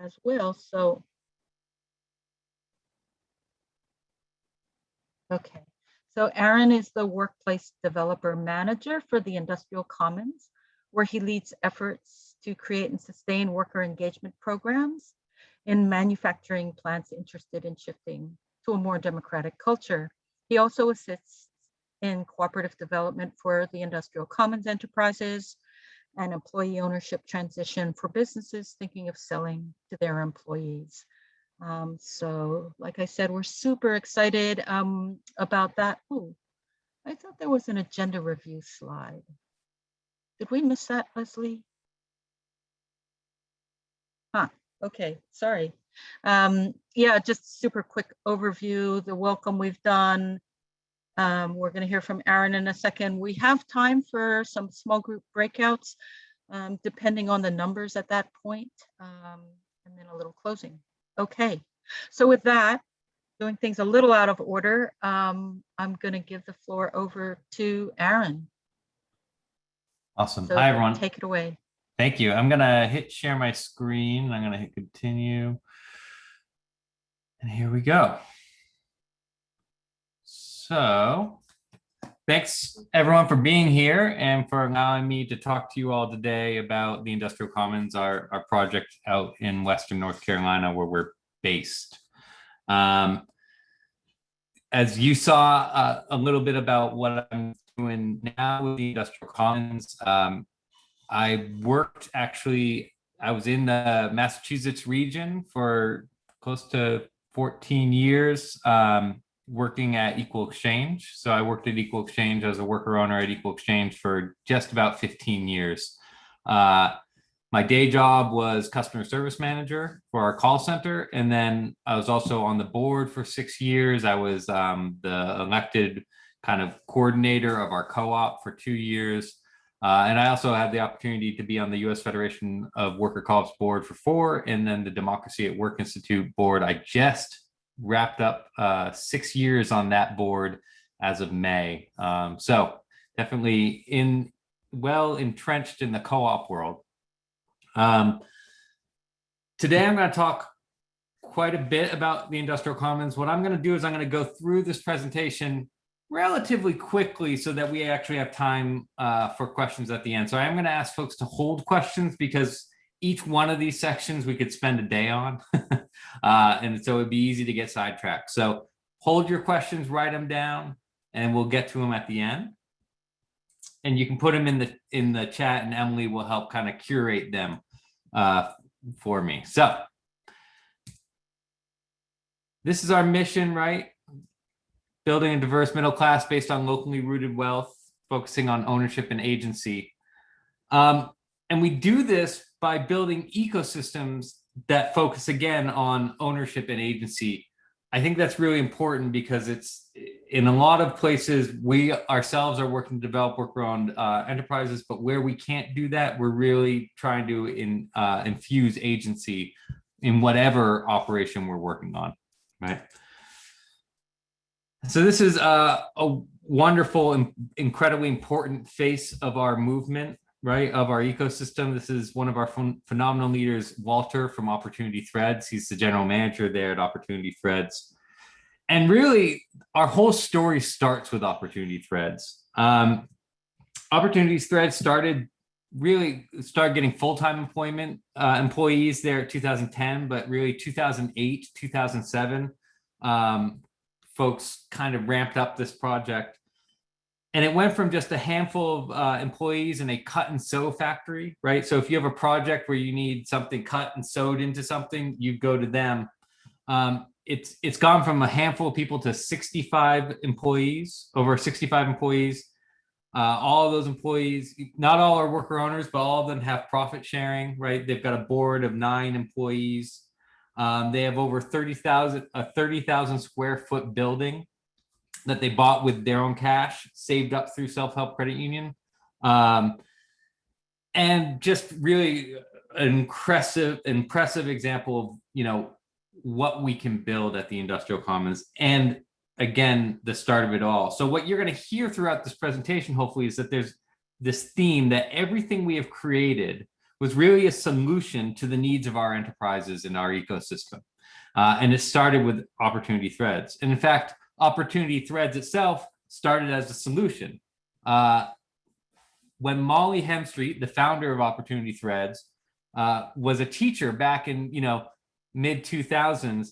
as well. So, okay. So Aaron is the workplace developer manager for the Industrial Commons, where he leads efforts to create and sustain worker engagement programs in manufacturing plants interested in shifting to a more democratic culture. He also assists in cooperative development for the Industrial Commons enterprises and employee ownership transition for businesses thinking of selling to their employees. So like I said, we're super excited about that. Oh, I thought there was an agenda review slide. Did we miss that, Leslie? Huh, okay, sorry. Yeah, just super quick overview, the welcome we've done. We're gonna hear from Aaron in a second. We have time for some small group breakouts, depending on the numbers at that point, and then a little closing. Okay, so with that, doing things a little out of order, I'm gonna give the floor over to Aaron. Awesome. So hi, everyone. Take it away. Thank you. I'm gonna hit share my screen. I'm gonna hit continue. And here we go. So thanks everyone for being here and for allowing me to talk to you all today about the Industrial Commons, our project out in Western North Carolina where we're based. As you saw a little bit about what I'm doing now with the Industrial Commons, I was in the Massachusetts region for close to 14 years, working at Equal Exchange. So I worked at Equal Exchange as a worker owner at Equal Exchange for just about 15 years. My day job was customer service manager for our call center. And then I was also on the board for 6 years. I was the elected kind of coordinator of our co-op for 2 years. And I also had the opportunity to be on the U.S. Federation of Worker Co-ops board for 4, and then the Democracy at Work Institute board. I just wrapped up 6 years on that board as of May. So definitely well entrenched in the co-op world. Today I'm going to talk quite a bit about the Industrial Commons. What I'm going to do is I'm going to go through this presentation relatively quickly so that we actually have time for questions at the end. So I'm going to ask folks to hold questions because each one of these sections we could spend a day on. And so it'd be easy to get sidetracked. So hold your questions, write them down, and we'll get to them at the end. And you can put them in the chat and Emily will help kind of curate them for me. So this is our mission, right? Building a diverse middle class based on locally rooted wealth, focusing on ownership and agency. And we do this by building ecosystems that focus again on ownership and agency. I think that's really important because it's in a lot of places, we ourselves are working to develop worker-owned enterprises, but where we can't do that, we're really trying to infuse agency in whatever operation we're working on, right? So this is a wonderful, incredibly important face of our movement, right, of our ecosystem. This is one of our phenomenal leaders, Walter from Opportunity Threads. He's the general manager there at Opportunity Threads. And really, our whole story starts with Opportunity Threads. Opportunity Threads started getting full-time employment employees there at 2010, but really 2008, 2007, folks kind of ramped up this project. And it went from just a handful of employees in a cut and sew factory, right? So if you have a project where you need something cut and sewed into something, you go to them. It's gone from a handful of people to 65 employees, over 65 employees. All of those employees, not all are worker owners, but all of them have profit sharing, right? They've got a board of 9 employees. They have over 30,000 square foot building that they bought with their own cash, saved up through self-help credit union. And just really an impressive example of, what we can build at the Industrial Commons. And again, the start of it all. So what you're going to hear throughout this presentation, hopefully, is that there's this theme that everything we have created, was really a solution to the needs of our enterprises in our ecosystem. And it started with Opportunity Threads. And in fact, Opportunity Threads itself started as a solution. When Molly Hemstreet, the founder of Opportunity Threads, was a teacher back in mid 2000s,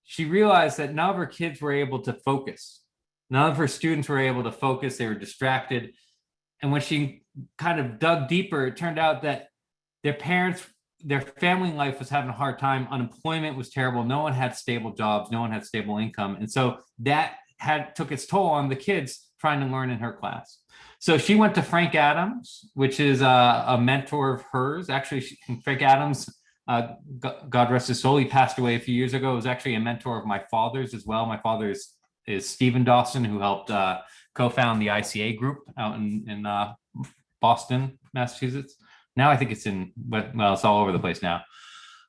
she realized that none of her kids were able to focus. None of her students were able to focus. They were distracted. And when she kind of dug deeper, it turned out that their family life was having a hard time. Unemployment was terrible. No one had stable jobs. No one had stable income. And so that took its toll on the kids trying to learn in her class. So she went to Frank Adams, which is a mentor of hers. Actually, Frank Adams, God rest his soul, he passed away a few years ago. It was actually a mentor of my father's as well. My father is Stephen Dawson, who helped co-found the ICA group out in Boston, Massachusetts. Now I think it's it's all over the place now.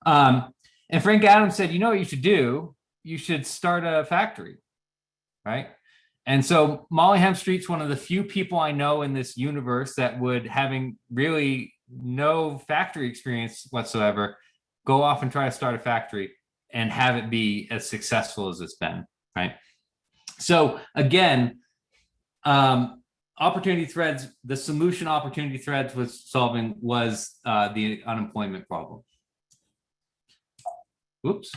And Frank Adams said, what you should do? You should start a factory, right? And so Molly Hemstreet's one of the few people I know in this universe that would, having really no factory experience whatsoever, go off and try to start a factory and have it be as successful as it's been, right? So again, Opportunity Threads, the solution Opportunity Threads was solving was the unemployment problem. Oops.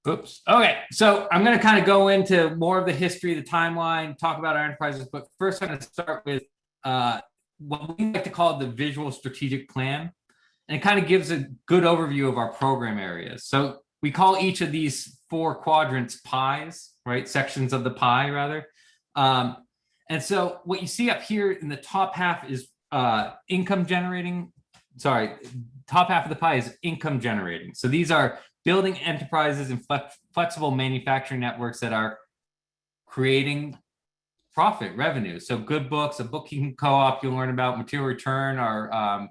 Oops. Okay, so I'm going to kind of go into more of the history, the timeline, talk about our enterprises, but first I'm going to start with what we like to call the visual strategic plan, and it kind of gives a good overview of our program areas. So we call each of these 4 quadrants pies, right? Sections of the pie, rather. And so what you see up here in the top half is income generating. Sorry, top half of the pie is income generating. So these are building enterprises and flexible manufacturing networks that are creating profit, revenue. So Good Books, a bookkeeping co-op you'll learn about, Material Return, our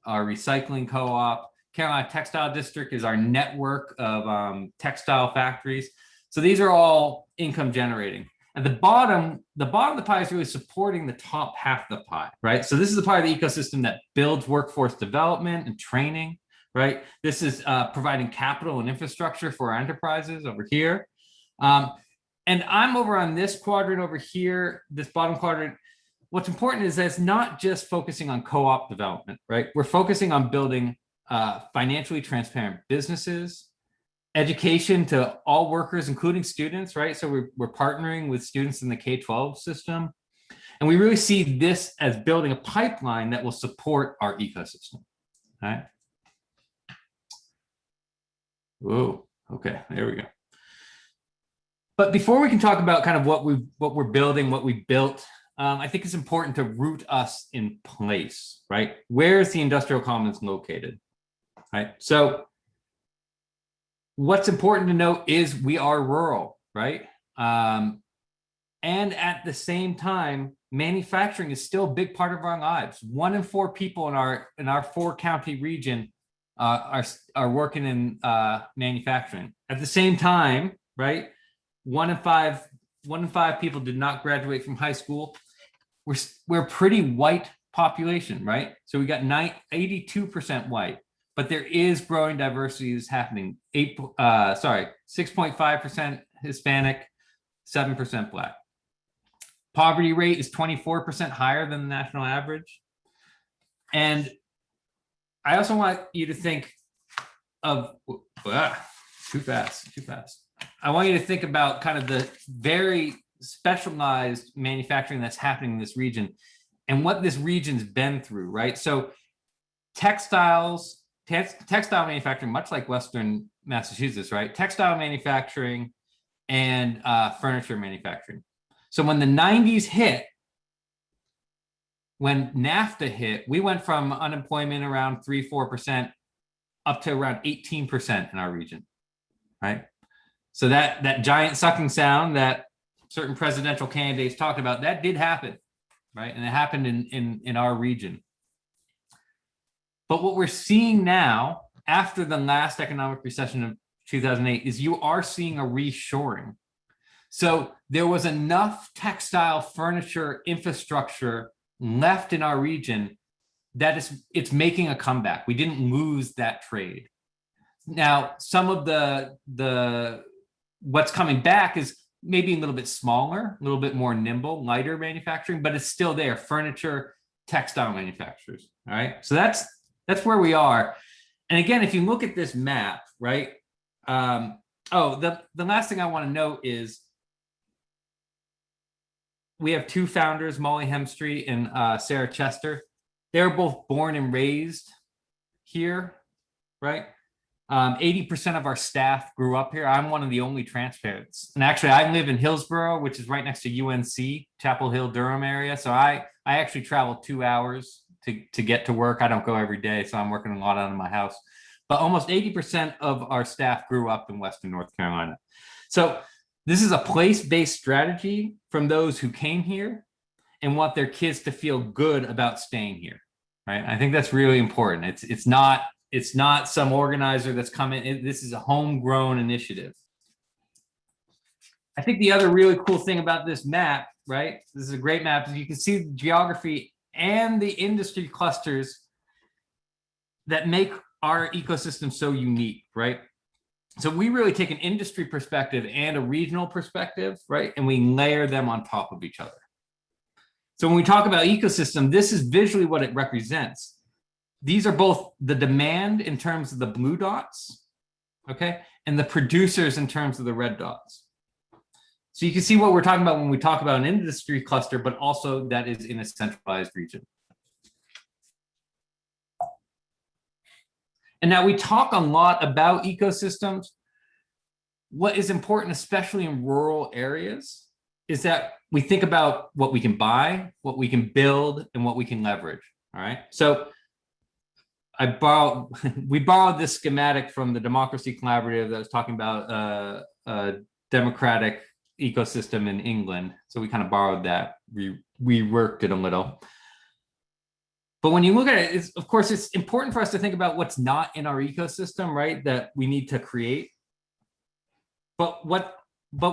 recycling co-op. Carolina Textile District is our network of textile factories. So these are all income generating. At the bottom of the pie is really supporting the top half of the pie, right? So this is the part of the ecosystem that builds workforce development and training, right? This is providing capital and infrastructure for our enterprises over here. And I'm over on this quadrant over here, this bottom quadrant. What's important is that it's not just focusing on co-op development, right? We're focusing on building financially transparent businesses, education to all workers, including students, right? So we're partnering with students in the K-12 system. And we really see this as building a pipeline that will support our ecosystem, right? Whoa, okay, there we go. But before we can talk about kind of what we're building, what we built, I think it's important to root us in place, right? Where is the industrial commons located, right? So what's important to note is we are rural, right? And at the same time, manufacturing is still a big part of our lives. 1 in 4 people in our 4-county region are working in manufacturing. At the same time, right? 1 in 5 people did not graduate from high school. We're a pretty white population, right? So we got 82% white. But there is growing diversity that's happening. 6.5% Hispanic, 7% Black. Poverty rate is 24% higher than the national average. And I also want you to think of, too fast. I want you to think about kind of the very specialized manufacturing that's happening in this region and what this region's been through, right? So textile manufacturing, much like Western Massachusetts, right? Textile manufacturing and furniture manufacturing. So when the 90s hit, when NAFTA hit, we went from unemployment around 3-4% up to around 18% in our region, right? So that giant sucking sound that certain presidential candidates talked about, that did happen, right? And it happened in our region. But what we're seeing now, after the last economic recession of 2008, is you are seeing a reshoring. So there was enough textile furniture infrastructure left in our region it's making a comeback. We didn't lose that trade. Now, some of the what's coming back is maybe a little bit smaller, a little bit more nimble, lighter manufacturing, but it's still there. Furniture, textile manufacturers. All right. So that's where we are. And again, if you look at this map, right? The last thing I want to note is we have two founders, Molly Hemstreet and Sarah Chester. They're both born and raised here, right? 80% of our staff grew up here. I'm one of the only transplants. And actually, I live in Hillsborough, which is right next to UNC, Chapel Hill, Durham area. So I actually travel 2 hours to get to work. I don't go every day, so I'm working a lot out of my house. But almost 80% of our staff grew up in Western North Carolina. So this is a place-based strategy from those who came here and want their kids to feel good about staying here, right? I think that's really important. It's not some organizer that's coming. This is a homegrown initiative. I think the other really cool thing about this map, right? This is a great map. Is you can see the geography and the industry clusters that make our ecosystem so unique, right? So we really take an industry perspective and a regional perspective, right? And we layer them on top of each other. So when we talk about ecosystem, this is visually what it represents. These are both the demand in terms of the blue dots, okay? And the producers in terms of the red dots. So you can see what we're talking about when we talk about an industry cluster, but also that is in a centralized region. And now we talk a lot about ecosystems. What is important, especially in rural areas, is that we think about what we can buy, what we can build, and what we can leverage, all right? So we borrowed this schematic from the Democracy Collaborative that was talking about a democratic ecosystem in England. So we kind of borrowed that, we worked it a little. But when you look at it, of course, it's important for us to think about what's not in our ecosystem, right? That we need to create. But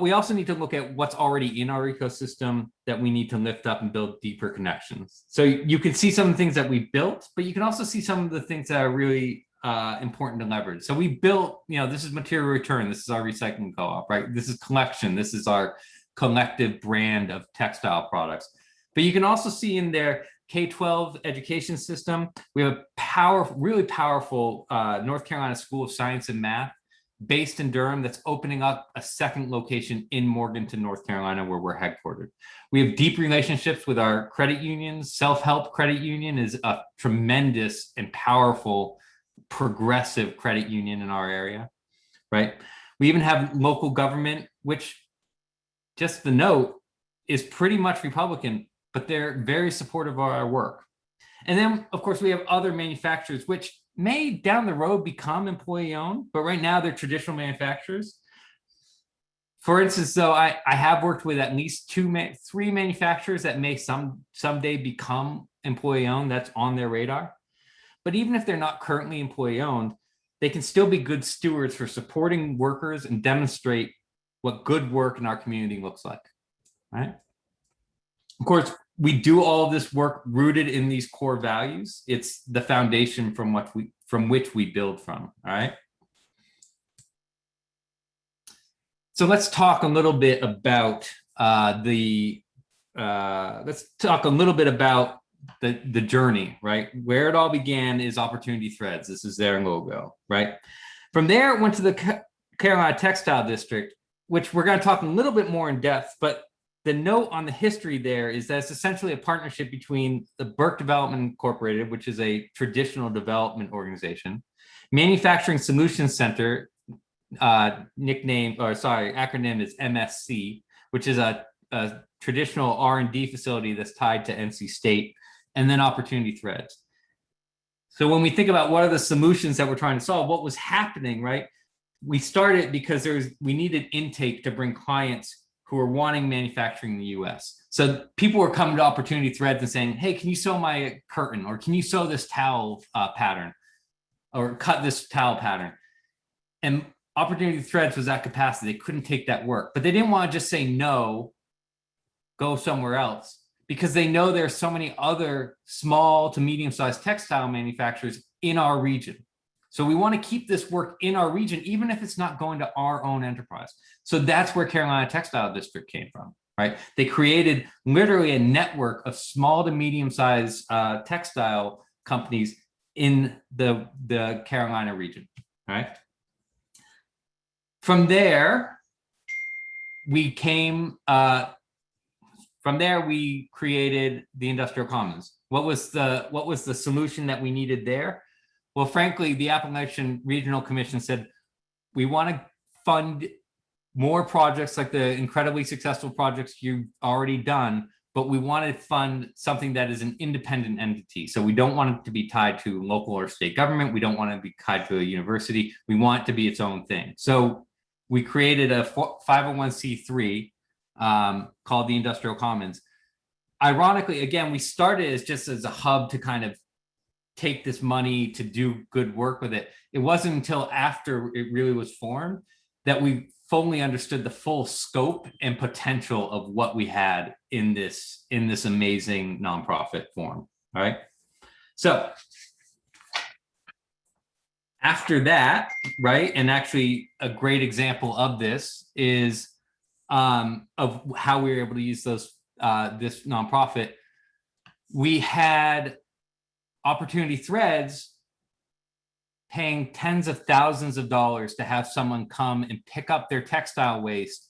we also need to look at what's already in our ecosystem that we need to lift up and build deeper connections. So you can see some of the things that we built, but you can also see some of the things that are really important to leverage. So we built, this is material return. This is our recycling co-op, right? This is collection. This is our collective brand of textile products. But you can also see in there K-12 education system. We have a really powerful North Carolina School of Science and Math based in Durham that's opening up a second location in Morganton, North Carolina, where we're headquartered. We have deep relationships with our credit unions. Self-help credit union is a tremendous and powerful progressive credit union in our area, right? We even have local government, which, just the note, is pretty much Republican, but they're very supportive of our work. And then, of course, we have other manufacturers, which may down the road become employee owned, but right now they're traditional manufacturers. For instance, though, I have worked with at least three manufacturers that may someday become employee owned. That's on their radar. But even if they're not currently employee owned, they can still be good stewards for supporting workers and demonstrate what good work in our community looks like, right? Of course, we do all of this work rooted in these core values. It's the foundation from which we build from, all right? So let's talk a little bit about the journey, right? Where it all began is Opportunity Threads. This is their logo, right? From there, it went to the Carolina Textile District, which we're going to talk a little bit more in depth, but the note on the history there is that it's essentially a partnership between the Burke Development Incorporated, which is a traditional development organization, Manufacturing Solutions Center, acronym is MSC, which is a traditional R&D facility that's tied to NC State, and then Opportunity Threads. So when we think about what are the solutions that we're trying to solve, what was happening, right? We started because we needed intake to bring clients who are wanting manufacturing in the US. So people were coming to Opportunity Threads and saying, hey, can you sew my curtain? Or can you sew this towel pattern? Or cut this towel pattern? And Opportunity Threads was at capacity. They couldn't take that work, but they didn't want to just say no, go somewhere else. because they know there's so many other small to medium-sized textile manufacturers in our region. So we want to keep this work in our region, even if it's not going to our own enterprise. So that's where Carolina Textile District came from, right? They created literally a network of small to medium-sized textile companies in the Carolina region, right? From there, we created the Industrial Commons. What was the solution that we needed there? Well, frankly, the Appalachian Regional Commission said, we want to fund more projects like the incredibly successful projects you've already done, but we want to fund something that is an independent entity. So we don't want it to be tied to local or state government. We don't want it to be tied to a university. We want it to be its own thing. So we created a 501c3 called the Industrial Commons. Ironically, again, we started as a hub to kind of take this money to do good work with it. It wasn't until after it really was formed that we fully understood the full scope and potential of what we had in this amazing nonprofit form. All right. So after that, right, and actually a great example of this is of how we were able to use this nonprofit. We had Opportunity Threads paying tens of thousands of dollars to have someone come and pick up their textile waste,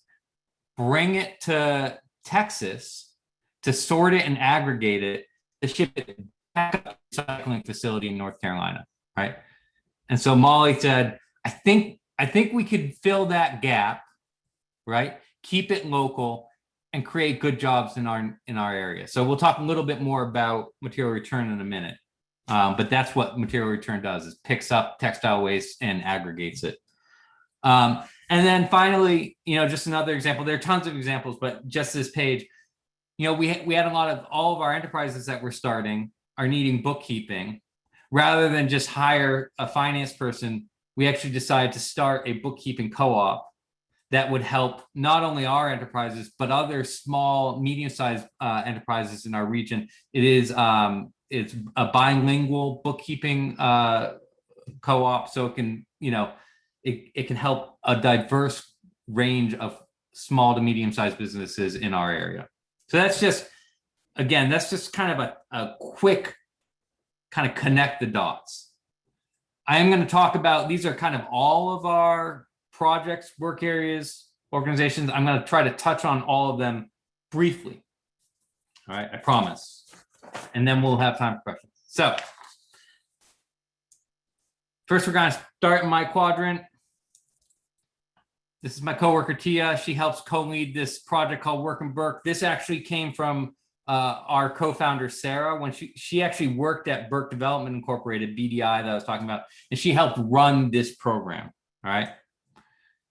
bring it to Texas to sort it and aggregate it, to ship it back up to the recycling facility in North Carolina, right? And so Molly said, I think we could fill that gap, right? Keep it local and create good jobs in our area. So we'll talk a little bit more about material return in a minute. But that's what material return does, is picks up textile waste and aggregates it. And then finally, just another example, there are tons of examples, but just this page, we had all of our enterprises that we're starting are needing bookkeeping. Rather than just hire a finance person, we actually decided to start a bookkeeping co-op that would help not only our enterprises, but other small, medium-sized enterprises in our region. It's a bilingual bookkeeping co-op, so it can, it can help a diverse range of small to medium-sized businesses in our area. So that's just kind of a quick kind of connect the dots. I am going to talk about, these are kind of all of our projects, work areas, organizations. I'm going to try to touch on all of them briefly. All right, I promise. And then we'll have time for questions. So first, we're going to start in my quadrant. This is my coworker, Tia. She helps co-lead this project called Work and Burke. This actually came from our co-founder, Sarah, when she actually worked at Burke Development Incorporated, BDI, that I was talking about, and she helped run this program. All right.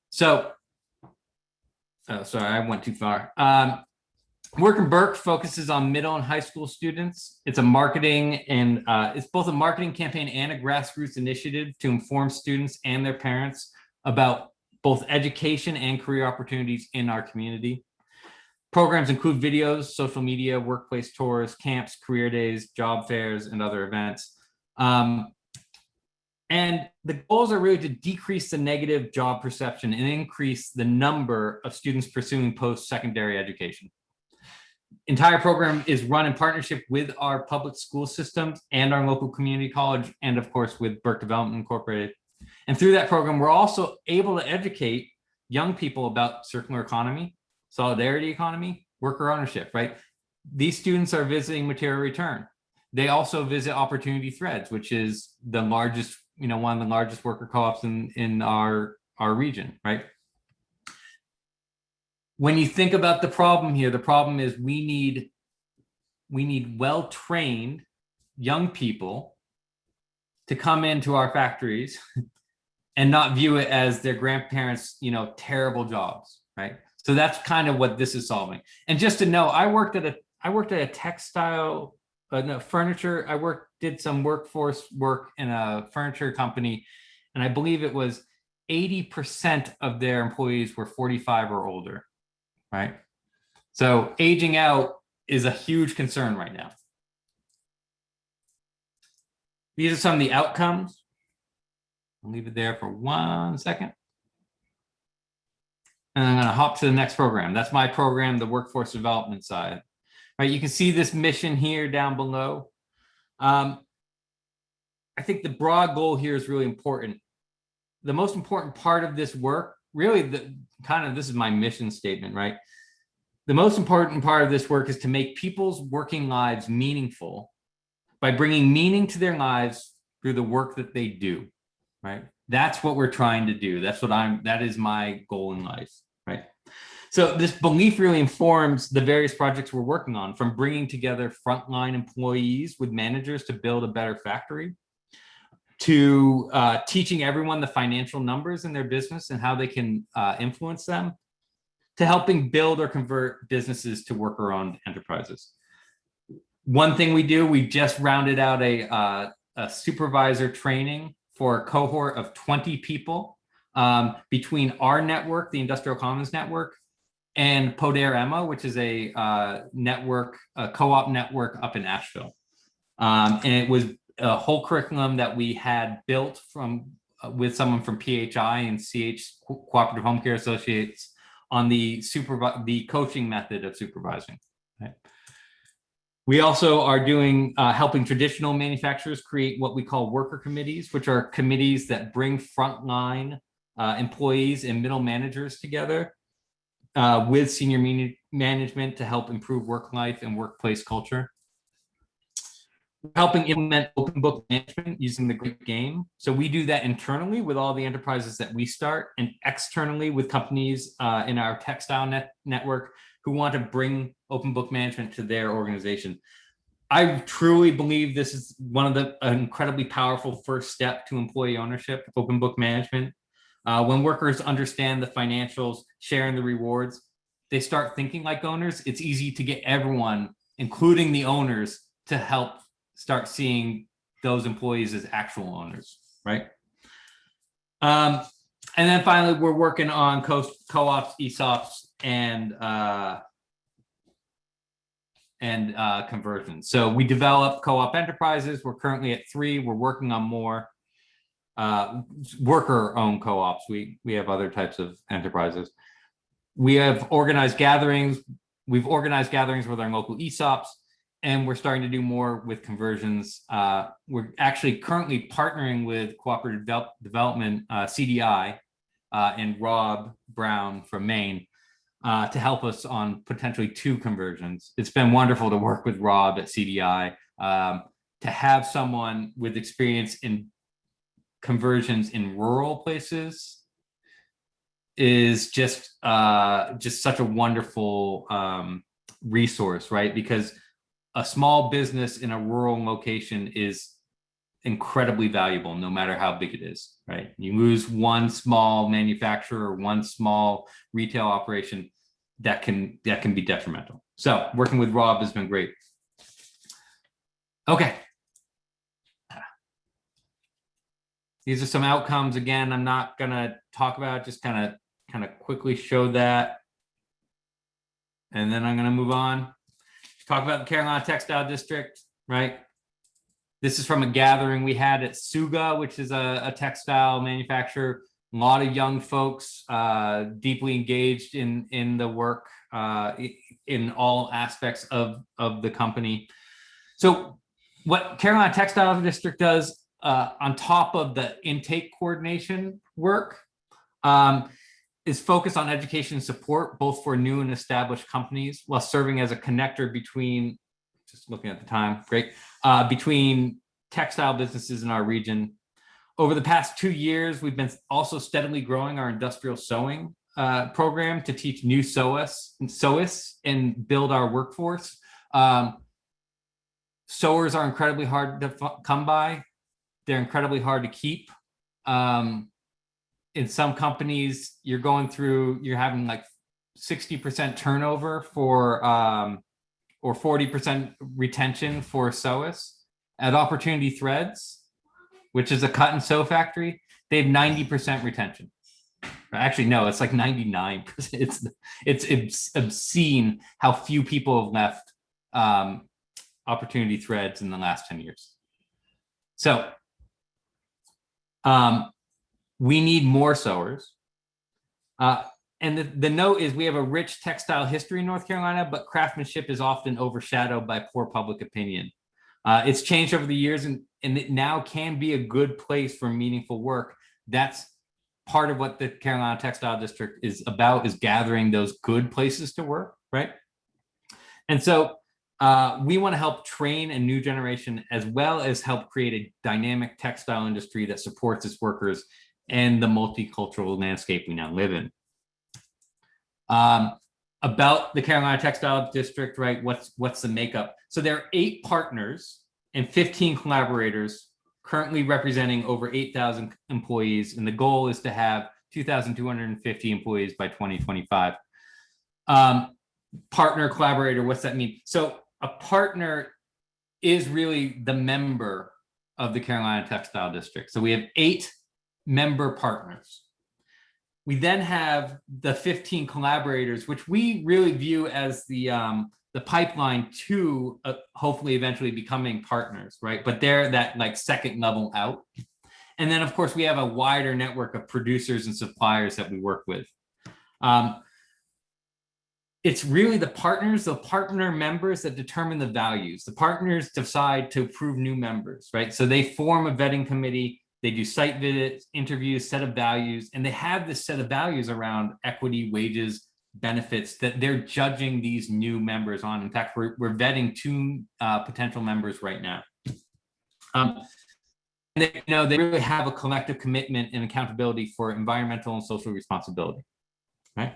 So, sorry, I went too far. Work and Burke focuses on middle and high school students. It's a marketing and it's both a marketing campaign and a grassroots initiative to inform students and their parents about both education and career opportunities in our community. Programs include videos, social media, workplace tours, camps, career days, job fairs, and other events. And the goals are really to decrease the negative job perception and increase the number of students pursuing post-secondary education. Entire program is run in partnership with our public school systems and our local community college, and of course with Burke Development Incorporated. And through that program, we're also able to educate young people about circular economy, solidarity economy, worker ownership, right? These students are visiting Material Return. They also visit Opportunity Threads, which is the largest, one of the largest worker co-ops in our region, right? When you think about the problem here, the problem is we need well-trained young people to come into our factories and not view it as their grandparents', terrible jobs, right? So that's kind of what this is solving. And just to know, I worked at a textile, furniture. Did some workforce work in a furniture company, and I believe it was 80% of their employees were 45 or older, right? So aging out is a huge concern right now. These are some of the outcomes. I'll leave it there for 1 second. And I'm going to hop to the next program. That's my program, the workforce development side. Right, you can see this mission here down below. I think the broad goal here is really important. The most important part of this work, really, this is my mission statement, right? The most important part of this work is to make people's working lives meaningful by bringing meaning to their lives through the work that they do, right? That's what we're trying to do. That is my goal in life, right? So this belief really informs the various projects we're working on, from bringing together frontline employees with managers to build a better factory, to teaching everyone the financial numbers in their business and how they can influence them, to helping build or convert businesses to worker-owned enterprises. One thing we do, we just rounded out a supervisor training for a cohort of 20 people between our network, the Industrial Commons Network, and Poder MA, which is a network, a co-op network up in Asheville. And it was a whole curriculum that we had built with someone from PHI and CH Cooperative Home Care Associates on the coaching method of supervising. Right? We also are doing helping traditional manufacturers create what we call worker committees, which are committees that bring frontline employees and middle managers together with senior management to help improve work life and workplace culture. Helping implement open book management using the Great Game. So we do that internally with all the enterprises that we start, and externally with companies in our textile network who want to bring open book management to their organization. I truly believe this is one of the incredibly powerful first step to employee ownership, open book management. When workers understand the financials, sharing the rewards, they start thinking like owners. It's easy to get everyone, including the owners, to help start seeing those employees as actual owners, right? And then finally, we're working on co-ops, ESOPs, and conversions. So we develop co-op enterprises. We're currently at 3. We're working on more worker-owned co-ops. We have other types of enterprises. We have organized gatherings. We've organized gatherings with our local ESOPs, and we're starting to do more with conversions. We're actually currently partnering with Cooperative Development, CDI, and Rob Brown from Maine to help us on potentially 2 conversions. It's been wonderful to work with Rob at CDI, to have someone with experience in conversions in rural places is just such a wonderful resource, right? Because a small business in a rural location is incredibly valuable, no matter how big it is, right? You lose one small manufacturer or one small retail operation, that can be detrimental. So working with Rob has been great. Okay. These are some outcomes. Again, I'm not gonna talk about, just kind of quickly show that. And then I'm gonna move on. Talk about the Carolina Textile District, right? This is from a gathering we had at Suga, which is a textile manufacturer. A lot of young folks deeply engaged in the work in all aspects of the company. So what Carolina Textile District does on top of the intake coordination work is focused on education support, both for new and established companies, while serving as a connector between, just looking at the time, great, between textile businesses in our region. Over the past 2 years, we've been also steadily growing our industrial sewing program to teach new sewists and build our workforce. Sewers are incredibly hard to come by. They're incredibly hard to keep. In some companies, you're having like 60% turnover for, or 40% retention for sewists. At Opportunity Threads, which is a cut and sew factory, they have 90% retention. Actually, no, it's like 99%. It's obscene how few people have left opportunity threads in the last 10 years. So we need more sewers. And the note is we have a rich textile history in North Carolina, but craftsmanship is often overshadowed by poor public opinion. It's changed over the years, and it now can be a good place for meaningful work. That's part of what the Carolina Textile District is about, is gathering those good places to work, right? And so we want to help train a new generation, as well as help create a dynamic textile industry that supports its workers and the multicultural landscape we now live in. About the Carolina Textile District, right? What's the makeup? So there are 8 partners and 15 collaborators currently representing over 8,000 employees. And the goal is to have 2,250 employees by 2025. Partner, collaborator, what's that mean? So a partner is really the member of the Carolina Textile District. So we have 8 member partners. We then have the 15 collaborators, which we really view as the pipeline to hopefully eventually becoming partners, right? But they're that like second level out. And then of course we have a wider network of producers and suppliers that we work with. It's really the partners, the partner members that determine the values. The partners decide to approve new members, right? So they form a vetting committee. They do site visits, interviews, set of values, and they have this set of values around equity, wages, benefits that they're judging these new members on. In fact, we're vetting 2 potential members right now. And they, they really have a collective commitment and accountability for environmental and social responsibility, right?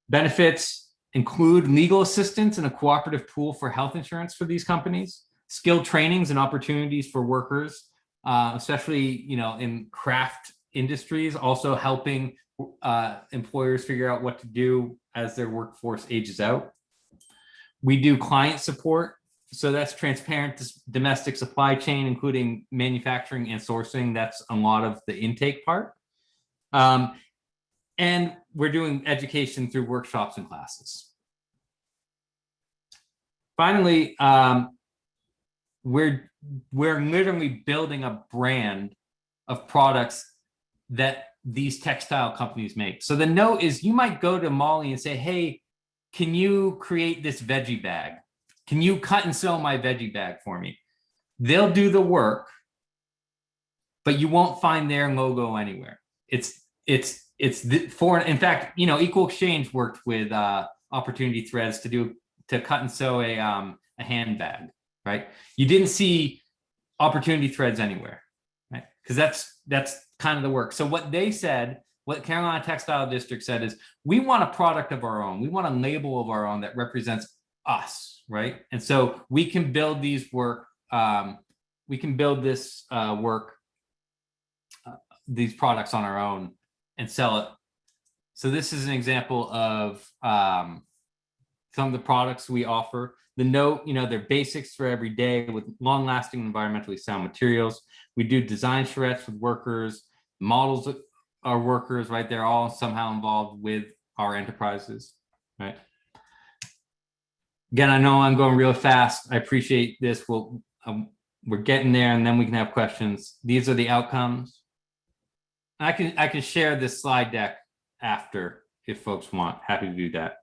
Benefits include legal assistance and a cooperative pool for health insurance for these companies, skilled trainings and opportunities for workers, especially in craft industries, also helping employers figure out what to do as their workforce ages out. We do client support, so that's transparent domestic supply chain, including manufacturing and sourcing. That's a lot of the intake part. And we're doing education through workshops and classes. Finally, we're literally building a brand of products that these textile companies make. So the note is, you might go to Molly and say, hey, can you create this veggie bag? Can you cut and sew my veggie bag for me? They'll do the work, but you won't find their logo anywhere. In fact, Equal Exchange worked with Opportunity Threads to cut and sew a handbag, right? You didn't see Opportunity Threads anywhere, right? Because that's kind of the work. So what Carolina Textile District said is, we want a product of our own. We want a label of our own that represents us, right? And so we can build these work. We can build this these products on our own and sell it. So this is an example of some of the products we offer. The note, they're basics for every day with long-lasting, environmentally sound materials. We do design charrettes with workers. Models are workers, right? They're all somehow involved with our enterprises, right? Again, I know I'm going real fast. I appreciate this. We're getting there, and then we can have questions. These are the outcomes. I can share this slide deck after if folks want. Happy to do that.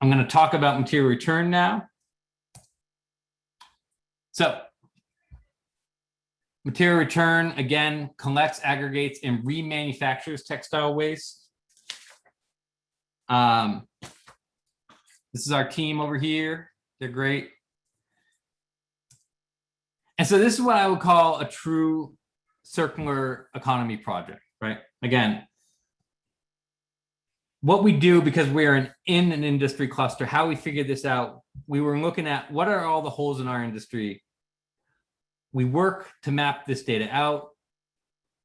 I'm going to talk about material return now. So material return, again, collects, aggregates, and remanufactures textile waste. This is our team over here. They're great. And so this is what I would call a true circular economy project, right? Again, what we do, because we're in an industry cluster, how we figured this out, we were looking at what are all the holes in our industry. We work to map this data out.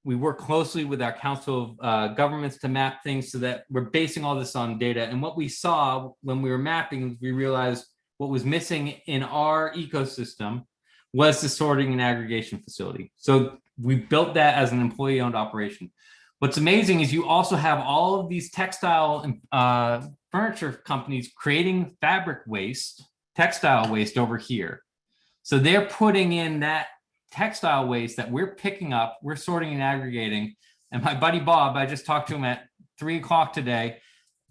We work closely with our Council of Governments to map things so that we're basing all this on data. And what we saw when we were mapping, we realized what was missing in our ecosystem was the sorting and aggregation facility. So we built that as an employee-owned operation. What's amazing is you also have all of these textile furniture companies creating fabric waste, textile waste over here. So they're putting in that textile waste that we're picking up, we're sorting and aggregating. And my buddy Bob, I just talked to him at 3 o'clock today,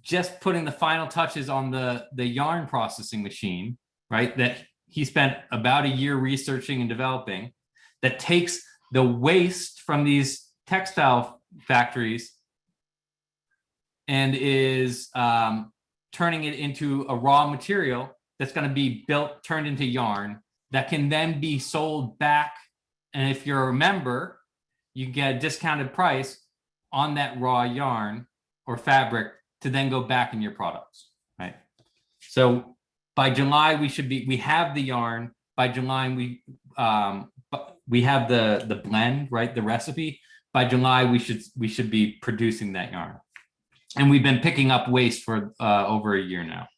just putting the final touches on the yarn processing machine, right? That he spent about a year researching and developing, that takes the waste from these textile factories and is turning it into a raw material that's going to be built, turned into yarn that can then be sold back. And if you're a member, you get a discounted price on that raw yarn or fabric to then go back in your products, right? So by July, we have the yarn. By July, we have the blend, right? The recipe. By July, we should be producing that yarn. And we've been picking up waste for over a year now.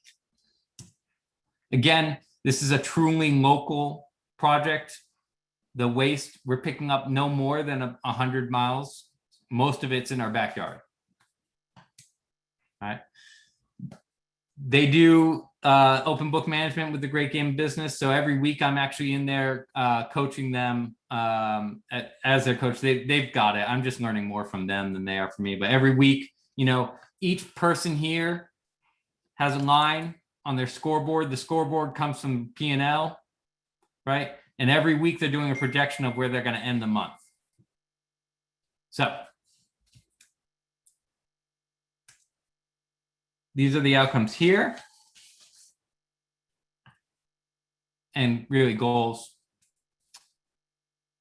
Again, this is a truly local project. The waste, we're picking up no more than 100 miles. Most of it's in our backyard. All right. They do open book management with the Great Game Business. So every week I'm actually in there coaching them as their coach. They've got it. I'm just learning more from them than they are from me. But every week, you know, each person here has a line on their scoreboard. The scoreboard comes from P&L, right? And every week they're doing a projection of where they're going to end the month. So these are the outcomes here. And really goals.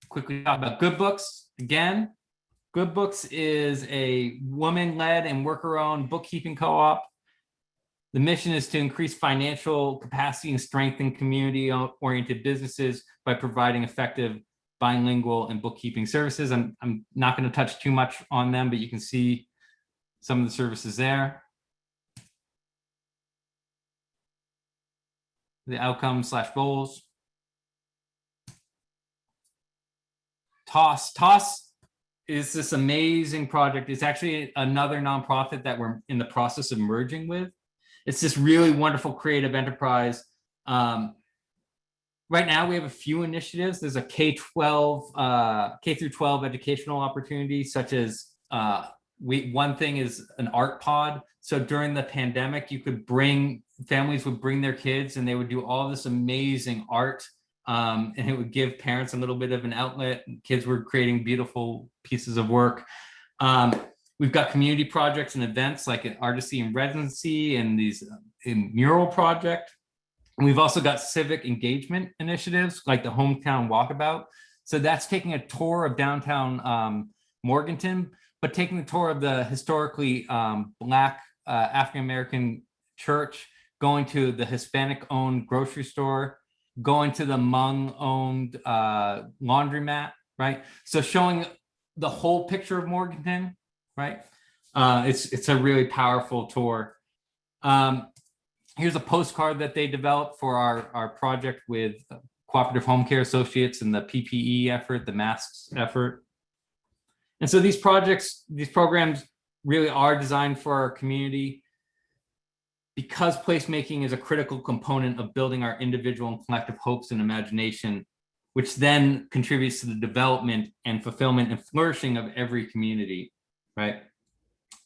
Quickly talk about Good Books. Again, Good Books is a woman-led and worker-owned bookkeeping co-op. The mission is to increase financial capacity and strengthen community-oriented businesses by providing effective bilingual and bookkeeping services. I'm not going to touch too much on them, but you can see some of the services there. The outcomes / goals. TOSS is this amazing project. It's actually another nonprofit that we're in the process of merging with. It's this really wonderful creative enterprise. Right now we have a few initiatives. There's a K through 12 educational opportunity, such as one thing is an art pod. So during the pandemic, families would bring their kids and they would do all this amazing art. And it would give parents a little bit of an outlet. Kids were creating beautiful pieces of work. We've got community projects and events like an artistry in residency and these mural project. And we've also got civic engagement initiatives like the Hometown Walkabout. So that's taking a tour of downtown Morganton, but taking the tour of the historically Black African-American church, going to the Hispanic-owned grocery store, going to the Hmong-owned laundromat, right? So showing the whole picture of Morganton, right? It's a really powerful tour. Here's a postcard that they developed for our project with Cooperative Home Care Associates and the PPE effort, the masks effort. And so these programs really are designed for our community because placemaking is a critical component of building our individual and collective hopes and imagination, which then contributes to the development and fulfillment and flourishing of every community, right?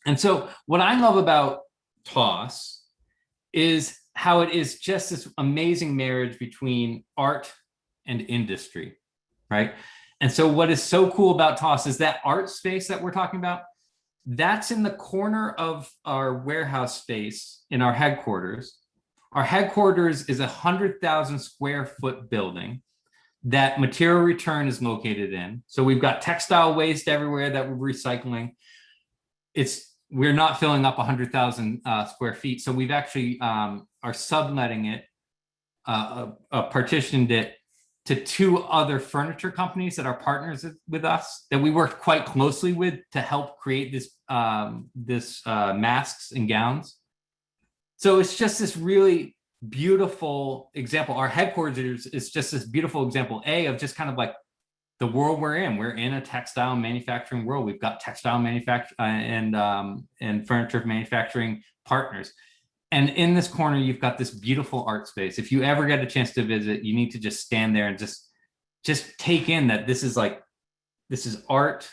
And so what I love about TOSS is how it is just this amazing marriage between art and industry, right? And so what is so cool about TOSS is that art space that we're talking about, that's in the corner of our warehouse space in our headquarters. Our headquarters is 100,000 square foot building that material return is located in. So we've got textile waste everywhere that we're recycling. We're not filling up 100,000 square feet. So we've actually are subletting it, partitioned it to 2 other furniture companies that are partners with us that we worked quite closely with to help create this masks and gowns. So it's just this really beautiful example. Our headquarters is just this beautiful example of just kind of like the world we're in. We're in a textile manufacturing world. We've got textile manufacturing and furniture manufacturing partners. And in this corner, you've got this beautiful art space. If you ever get a chance to visit, you need to just stand there and just take in that this is art,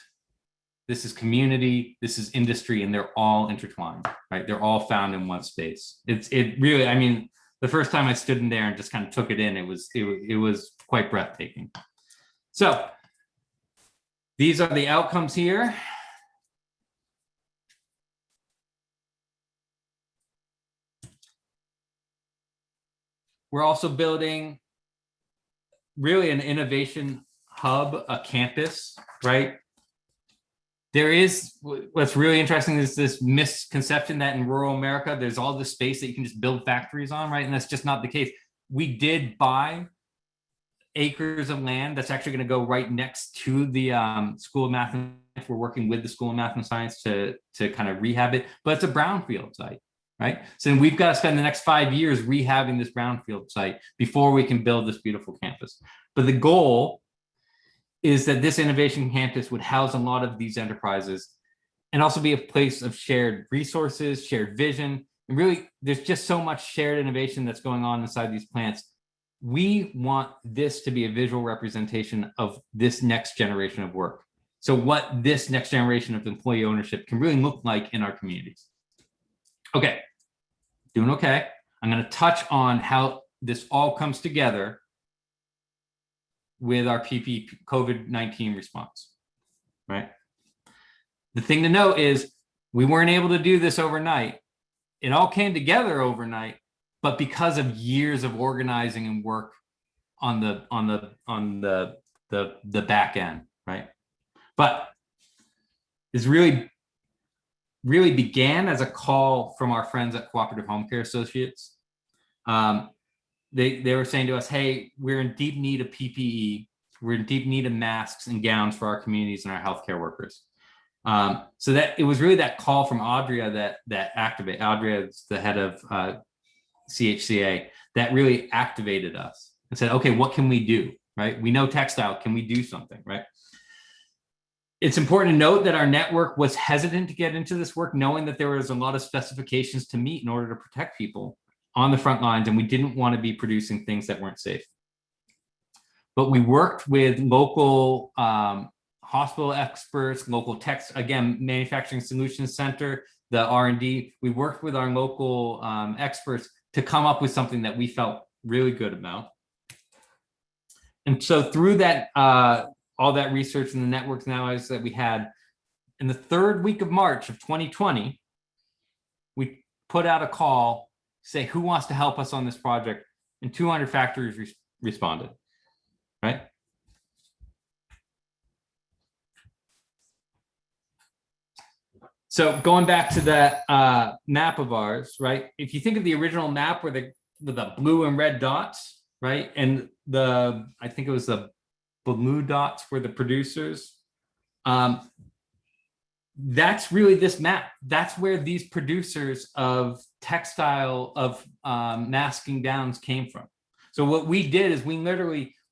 this is community, this is industry, and they're all intertwined, right? They're all found in one space. It really, I mean, the first time I stood in there and just kind of took it in, it was quite breathtaking. So these are the outcomes here. We're also building really an innovation hub, a campus, right? There is, what's really interesting is this misconception that in rural America, there's all this space that you can just build factories on, right? And that's just not the case. We did buy acres of land that's actually going to go right next to the School of Math and Science. We're working with the School of Math and Science to kind of rehab it, but it's a brownfield site, right? So we've got to spend the next 5 years rehabbing this brownfield site before we can build this beautiful campus. But the goal is that this innovation campus would house a lot of these enterprises and also be a place of shared resources, shared vision. And really, there's just so much shared innovation that's going on inside these plants. We want this to be a visual representation of this next generation of work. So what this next generation of employee ownership can really look like in our communities. Okay, doing okay. I'm going to touch on how this all comes together with our COVID-19 response, right? The thing to note is we weren't able to do this overnight. It all came together overnight, but because of years of organizing and work on the back end, right? But this really began as a call from our friends at Cooperative Home Care Associates. They were saying to us, hey, we're in deep need of PPE. We're in deep need of masks and gowns for our communities and our healthcare workers. So that it was really that call from Audria that activated. Audria is the head of CHCA that really activated us and said, okay, what can we do, right? We know textile, can we do something, right? It's important to note that our network was hesitant to get into this work, knowing that there was a lot of specifications to meet in order to protect people on the front lines, and we didn't want to be producing things that weren't safe. But we worked with local hospital experts, local Manufacturing Solutions Center, the R&D. We worked with our local experts to come up with something that we felt really good about. And so through that, all that research and the networks analysis that we had, in the third week of March of 2020, we put out a call, say, who wants to help us on this project? And 200 factories responded, right? So going back to that map of ours, right? If you think of the original map with the blue and red dots, right? And I think it was the blue dots were the producers. That's really this map. That's where these producers of textile, of masking gowns came from. So what we did is we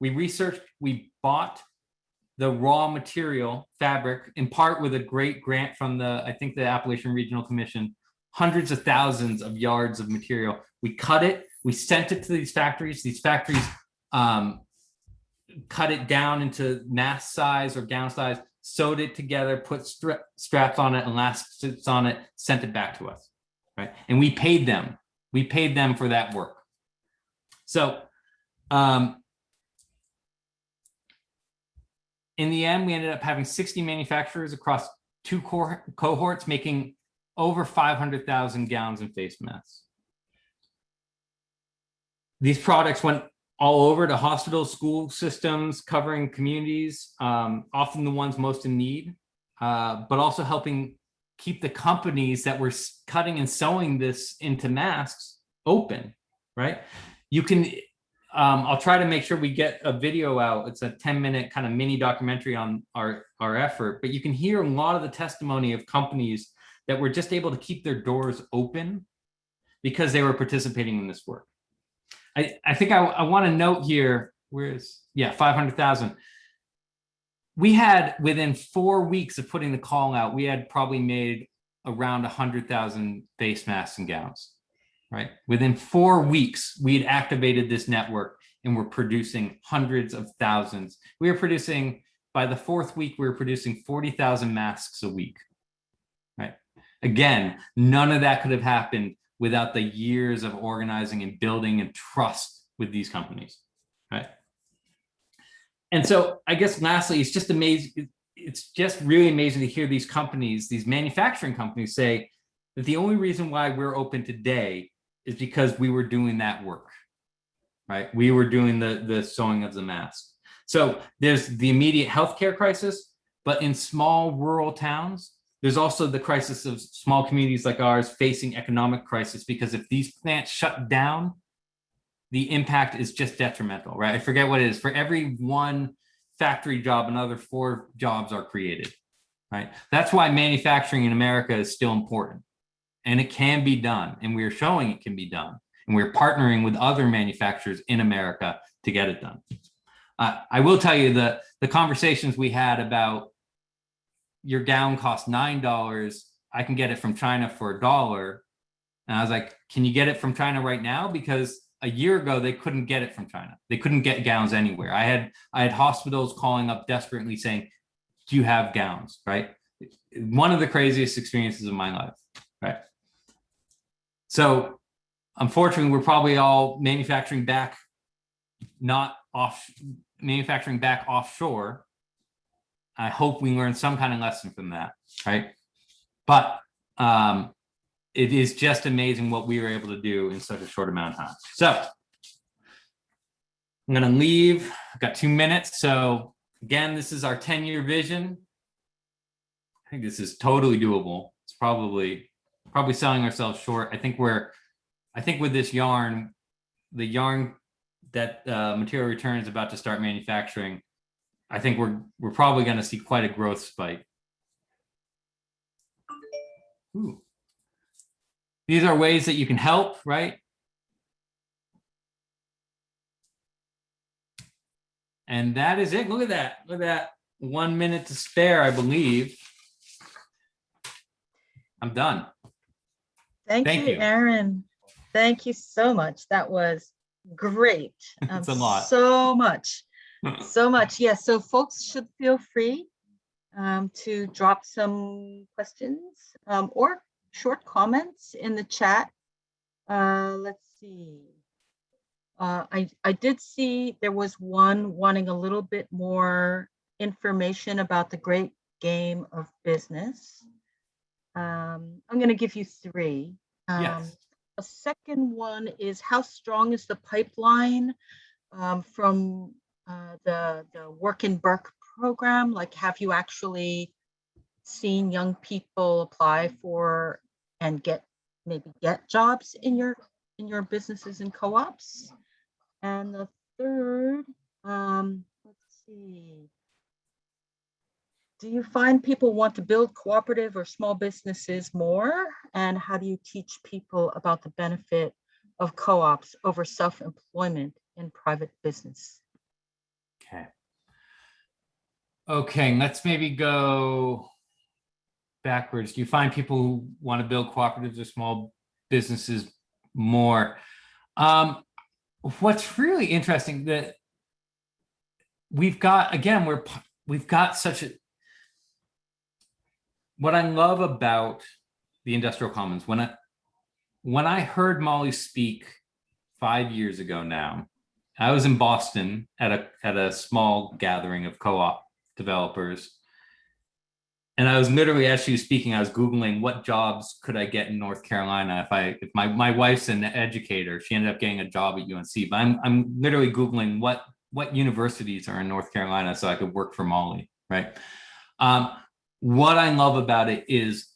researched, we bought the raw material fabric, in part with a great grant from I think the Appalachian Regional Commission, hundreds of thousands of yards of material. We cut it, we sent it to these factories. These factories cut it down into mask size or gown size, sewed it together, put straps on it, elastics on it, sent it back to us, right? And we paid them. We paid them for that work. So in the end, we ended up having 60 manufacturers across 2 cohorts, making over 500,000 gowns and face masks. These products went all over to hospitals, school systems, covering communities, often the ones most in need, but also helping keep the companies that were cutting and sewing this into masks open, right? You can, I'll try to make sure we get a video out. It's a 10-minute kind of mini documentary on our effort, but you can hear a lot of the testimony of companies that were just able to keep their doors open because they were participating in this work. I think I want to note here, 500,000. We had, within 4 weeks of putting the call out, we had probably made around 100,000 face masks and gowns, right? Within 4 weeks, we had activated this network and we're producing hundreds of thousands. We were producing, by the 4th week, we were producing 40,000 masks a week, right? Again, none of that could have happened without the years of organizing and building and trust with these companies, right? And so I guess lastly, it's just amazing. It's just really amazing to hear these companies, these manufacturing companies say that the only reason why we're open today is because we were doing that work, right? We were doing the sewing of the mask. So there's the immediate healthcare crisis, but in small rural towns, there's also the crisis of small communities like ours facing economic crisis, because if these plants shut down, the impact is just detrimental, right? I forget what it is. For every 1 factory job, another 4 jobs are created, right? That's why manufacturing in America is still important. And it can be done. And we're showing it can be done. And we're partnering with other manufacturers in America to get it done. I will tell you that the conversations we had about your gown costs $9, I can get it from China for $1. And I was like, can you get it from China right now? Because a year ago, they couldn't get it from China. They couldn't get gowns anywhere. I had hospitals calling up desperately saying, do you have gowns, right? One of the craziest experiences of my life, right? So unfortunately, we're probably all manufacturing back, manufacturing back offshore. I hope we learn some kind of lesson from that, right? But it is just amazing what we were able to do in such a short amount of time. So I'm going to leave. I've got 2 minutes. So again, this is our 10-year vision. I think this is totally doable. It's probably selling ourselves short. I think with this yarn, the yarn that Material Return is about to start manufacturing, I think we're probably going to see quite a growth spike. Ooh. These are ways that you can help, right? And that is it. Look at that. Look at that. 1 minute to spare, I believe. I'm done. Thank you, Aaron. Thank you so much. That was great. It's a lot. So much. So much. Yes. So folks should feel free to drop some questions or short comments in the chat. Let's see. I did see there was one wanting a little bit more information about the great game of business. I'm going to give you 3. Yes. A second one is, how strong is the pipeline from the Work in Burke program? Like, have you actually seen young people apply for and maybe get jobs in your businesses and co-ops? And the third, let's see. Do you find people want to build cooperative or small businesses more? And how do you teach people about the benefit of co-ops over self-employment in private business? Okay, let's maybe go backwards. Do you find people who want to build cooperatives or small businesses more? What's really interesting that we've got such a, what I love about the Industrial Commons, when I heard Molly speak 5 years ago now, I was in Boston at a small gathering of co-op developers. And I was literally, as she was speaking, I was Googling what jobs could I get in North Carolina if my wife's an educator. She ended up getting a job at UNC, but I'm literally Googling what universities are in North Carolina so I could work for Molly, right? What I love about it is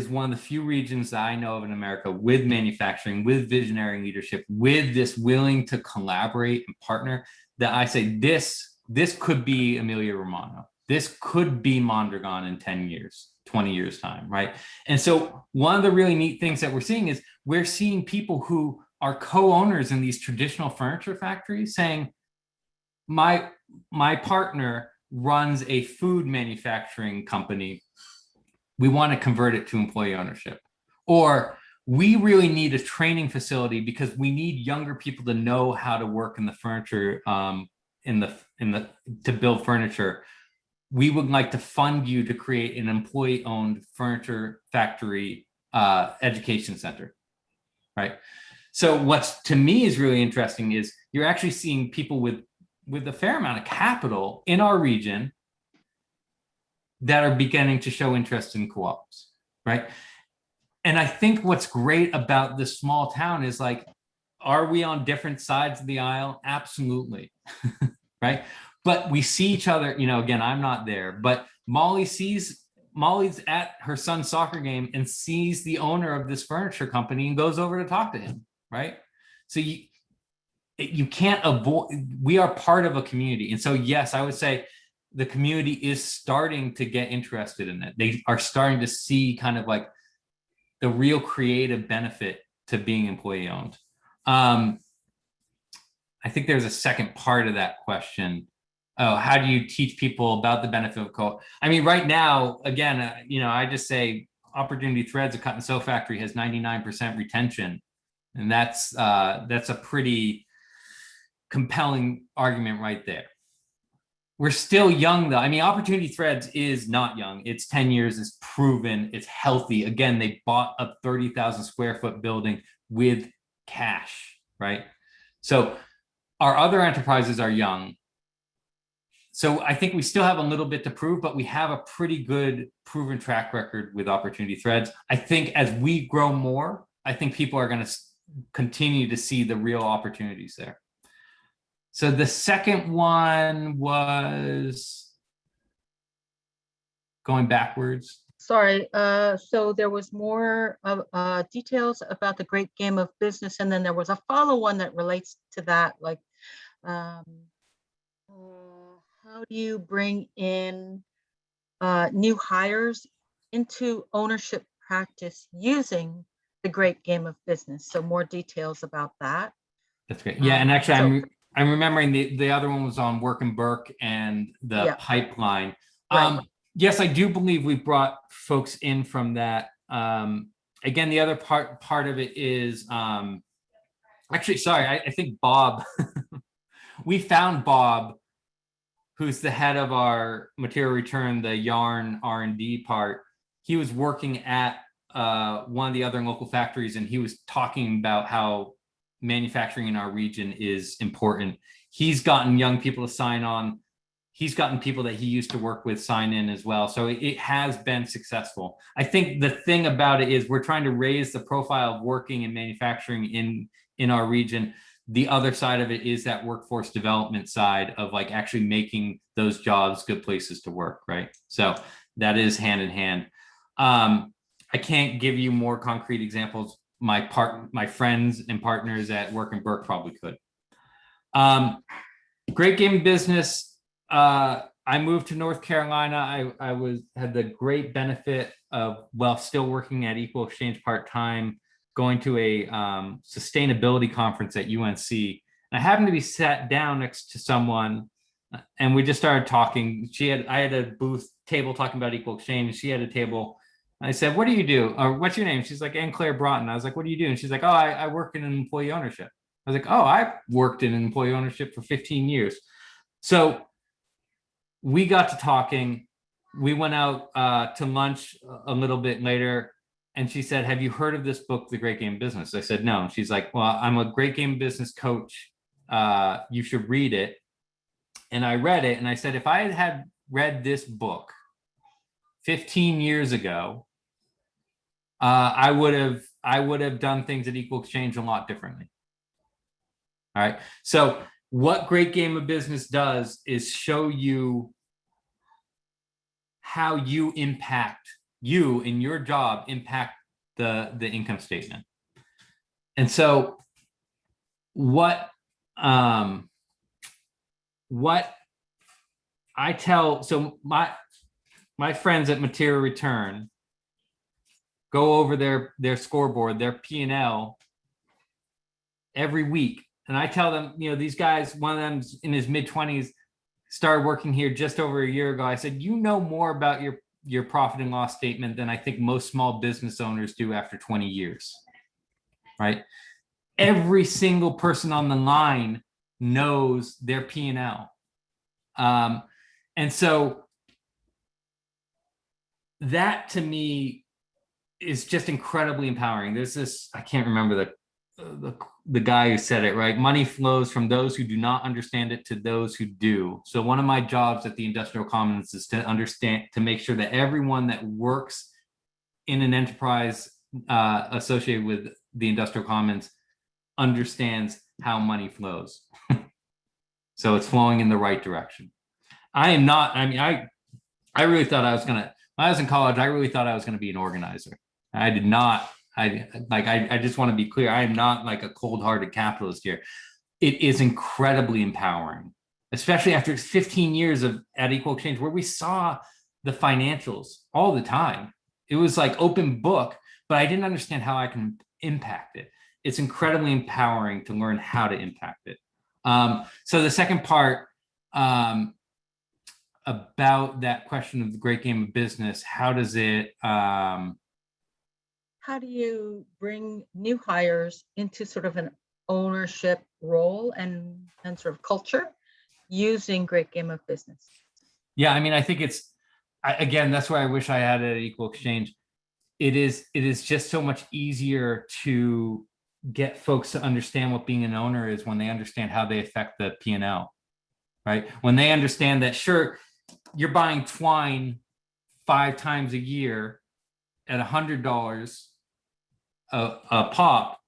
one of the few regions that I know of in America with manufacturing, with visionary leadership, with this willing to collaborate and partner, that I say this could be Emilia Romagna. This could be Mondragon in 10 years, 20 years time, right? And so one of the really neat things that we're seeing is we're seeing people who are co-owners in these traditional furniture factories saying, my partner runs a food manufacturing company. We want to convert it to employee ownership. Or we really need a training facility because we need younger people to know how to work in the furniture, to build furniture. We would like to fund you to create an employee-owned furniture factory education center, right? So what's to me is really interesting is you're actually seeing people with a fair amount of capital in our region that are beginning to show interest in co-ops, right? And I think what's great about this small town is like, are we on different sides of the aisle? Absolutely, right? But we see each other, again, I'm not there, but Molly's at her son's soccer game and sees the owner of this furniture company and goes over to talk to him, right? So you can't avoid, we are part of a community. And so, yes, I would say the community is starting to get interested in it. They are starting to see kind of like the real creative benefit to being employee owned. I think there's a second part of that question. Oh, how do you teach people about the benefit of co-op? I mean, right now, again, I just say Opportunity Threads, a cut and sew factory, has 99% retention. And that's a pretty compelling argument right there. We're still young though. I mean, Opportunity Threads is not young. It's 10 years, it's proven, it's healthy. Again, they bought a 30,000 square foot building with cash, right? So our other enterprises are young. So I think we still have a little bit to prove, but we have a pretty good proven track record with Opportunity Threads. I think as we grow more, I think people are going to continue to see the real opportunities there. So the second one was going backwards. Sorry, so there was more details about the great game of business, and then there was a follow-on that relates to that, like how do you bring in new hires into ownership practice using the great game of business? So more details about that. That's great. Yeah, and actually, I'm remembering the other one was on Work and Burke and the pipeline. Right. Yes, I do believe we brought folks in from that. Again, the other part of it is actually, sorry, I think Bob, we found Bob, who's the head of our material return, the yarn R&D part. He was working at one of the other local factories, and he was talking about how manufacturing in our region is important. He's gotten young people to sign on. He's gotten people that he used to work with sign in as well. So it has been successful. I think the thing about it is we're trying to raise the profile of working in manufacturing in our region. The other side of it is that workforce development side of like actually making those jobs good places to work, right? So that is hand in hand. I can't give you more concrete examples. My friends and partners at Work and Burke probably could. Great game business. I moved to North Carolina. I had the great benefit of, while still working at Equal Exchange part-time, going to a sustainability conference at UNC. And I happened to be sat down next to someone, and we just started talking. I had a booth table talking about Equal Exchange. She had a table. I said, "What do you do? Or what's your name?" She's like, "Ann Claire Broughton." I was like, "What do you do?" And she's like, "Oh, I work in employee ownership." I was like, "Oh, I've worked in employee ownership for 15 years." So we got to talking. We went out to lunch a little bit later, and she said, "Have you heard of this book, The Great Game Business?" I said, "No." She's like, "Well, I'm a great game business coach. You should read it." And I read it, and I said, if I had read this book 15 years ago, I would have done things at Equal Exchange a lot differently. All right. So what Great Game of Business does is show you how you in your job impact the income statement. And so what I tell, so my friends at Material Return go over their scoreboard, their P&L every week. And I tell them, these guys, one of them's in his mid-20s, started working here just over a year ago. I said, you know more about your profit and loss statement than I think most small business owners do after 20 years. right? Every single person on the line knows their P&L. And so that to me is just incredibly empowering. There's this, I can't remember the guy who said it, right? Money flows from those who do not understand it to those who do. So one of my jobs at the Industrial Commons is to understand, to make sure that everyone that works in an enterprise associated with the Industrial Commons understands how money flows. So it's flowing in the right direction. I am not, I mean, I really thought I was gonna, when I was in college, I really thought I was gonna be an organizer. I did not, I just want to be clear, I am not like a cold-hearted capitalist here. It is incredibly empowering, especially after 15 years of at Equal Exchange, where we saw the financials all the time. It was like open book, but I didn't understand how I can impact it. It's incredibly empowering to learn how to impact it. So the second part, about that question of the great game of business, how does it, how do you bring new hires into sort of an ownership role and sort of culture using great game of business? Yeah, I mean, I think it's, again, that's why I wish I had it at Equal Exchange. It is just so much easier to get folks to understand what being an owner is when they understand how they affect the P&L, right? When they understand that, sure, you're buying twine 5 times a year at $100 a pop,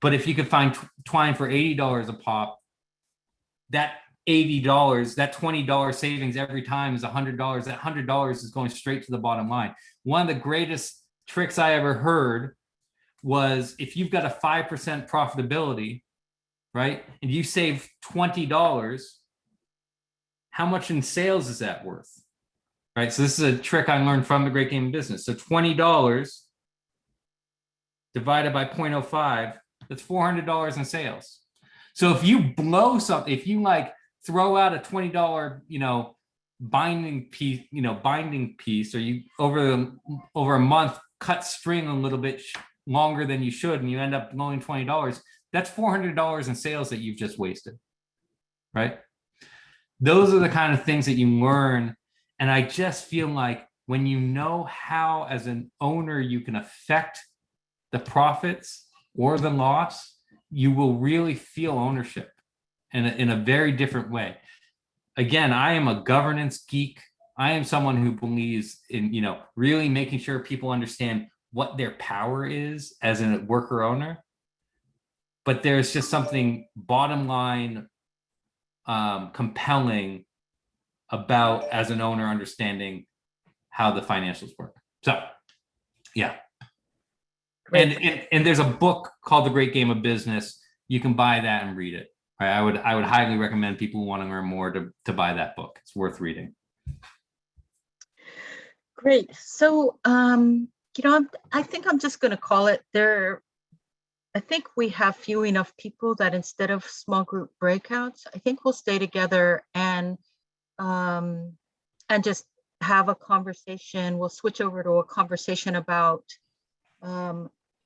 but if you could find twine for $80 a pop, that $80, that $20 savings every time is $100. That $100 is going straight to the bottom line. One of the greatest tricks I ever heard was, if you've got a 5% profitability, right, and you save $20, how much in sales is that worth? Right. So this is a trick I learned from the Great Game of Business. So $20 divided by 0.05, that's $400 in sales. So if you blow something, if you like throw out a $20, binding piece, or you over a month cut string a little bit longer than you should, and you end up blowing $20, that's $400 in sales that you've just wasted, right? Those are the kind of things that you learn. And I just feel like when you know how, as an owner, you can affect the profits or the loss, you will really feel ownership in a very different way. Again, I am a governance geek. I am someone who believes in, really making sure people understand what their power is as a worker owner. But there's just something bottom line compelling about, as an owner, understanding how the financials work. So yeah. And there's a book called The Great Game of Business. You can buy that and read it. Right? I would highly recommend people who want to learn more to buy that book. It's worth reading. Great. So I think I'm just going to call it there. I think we have few enough people that instead of small group breakouts, I think we'll stay together and just have a conversation. We'll switch over to a conversation about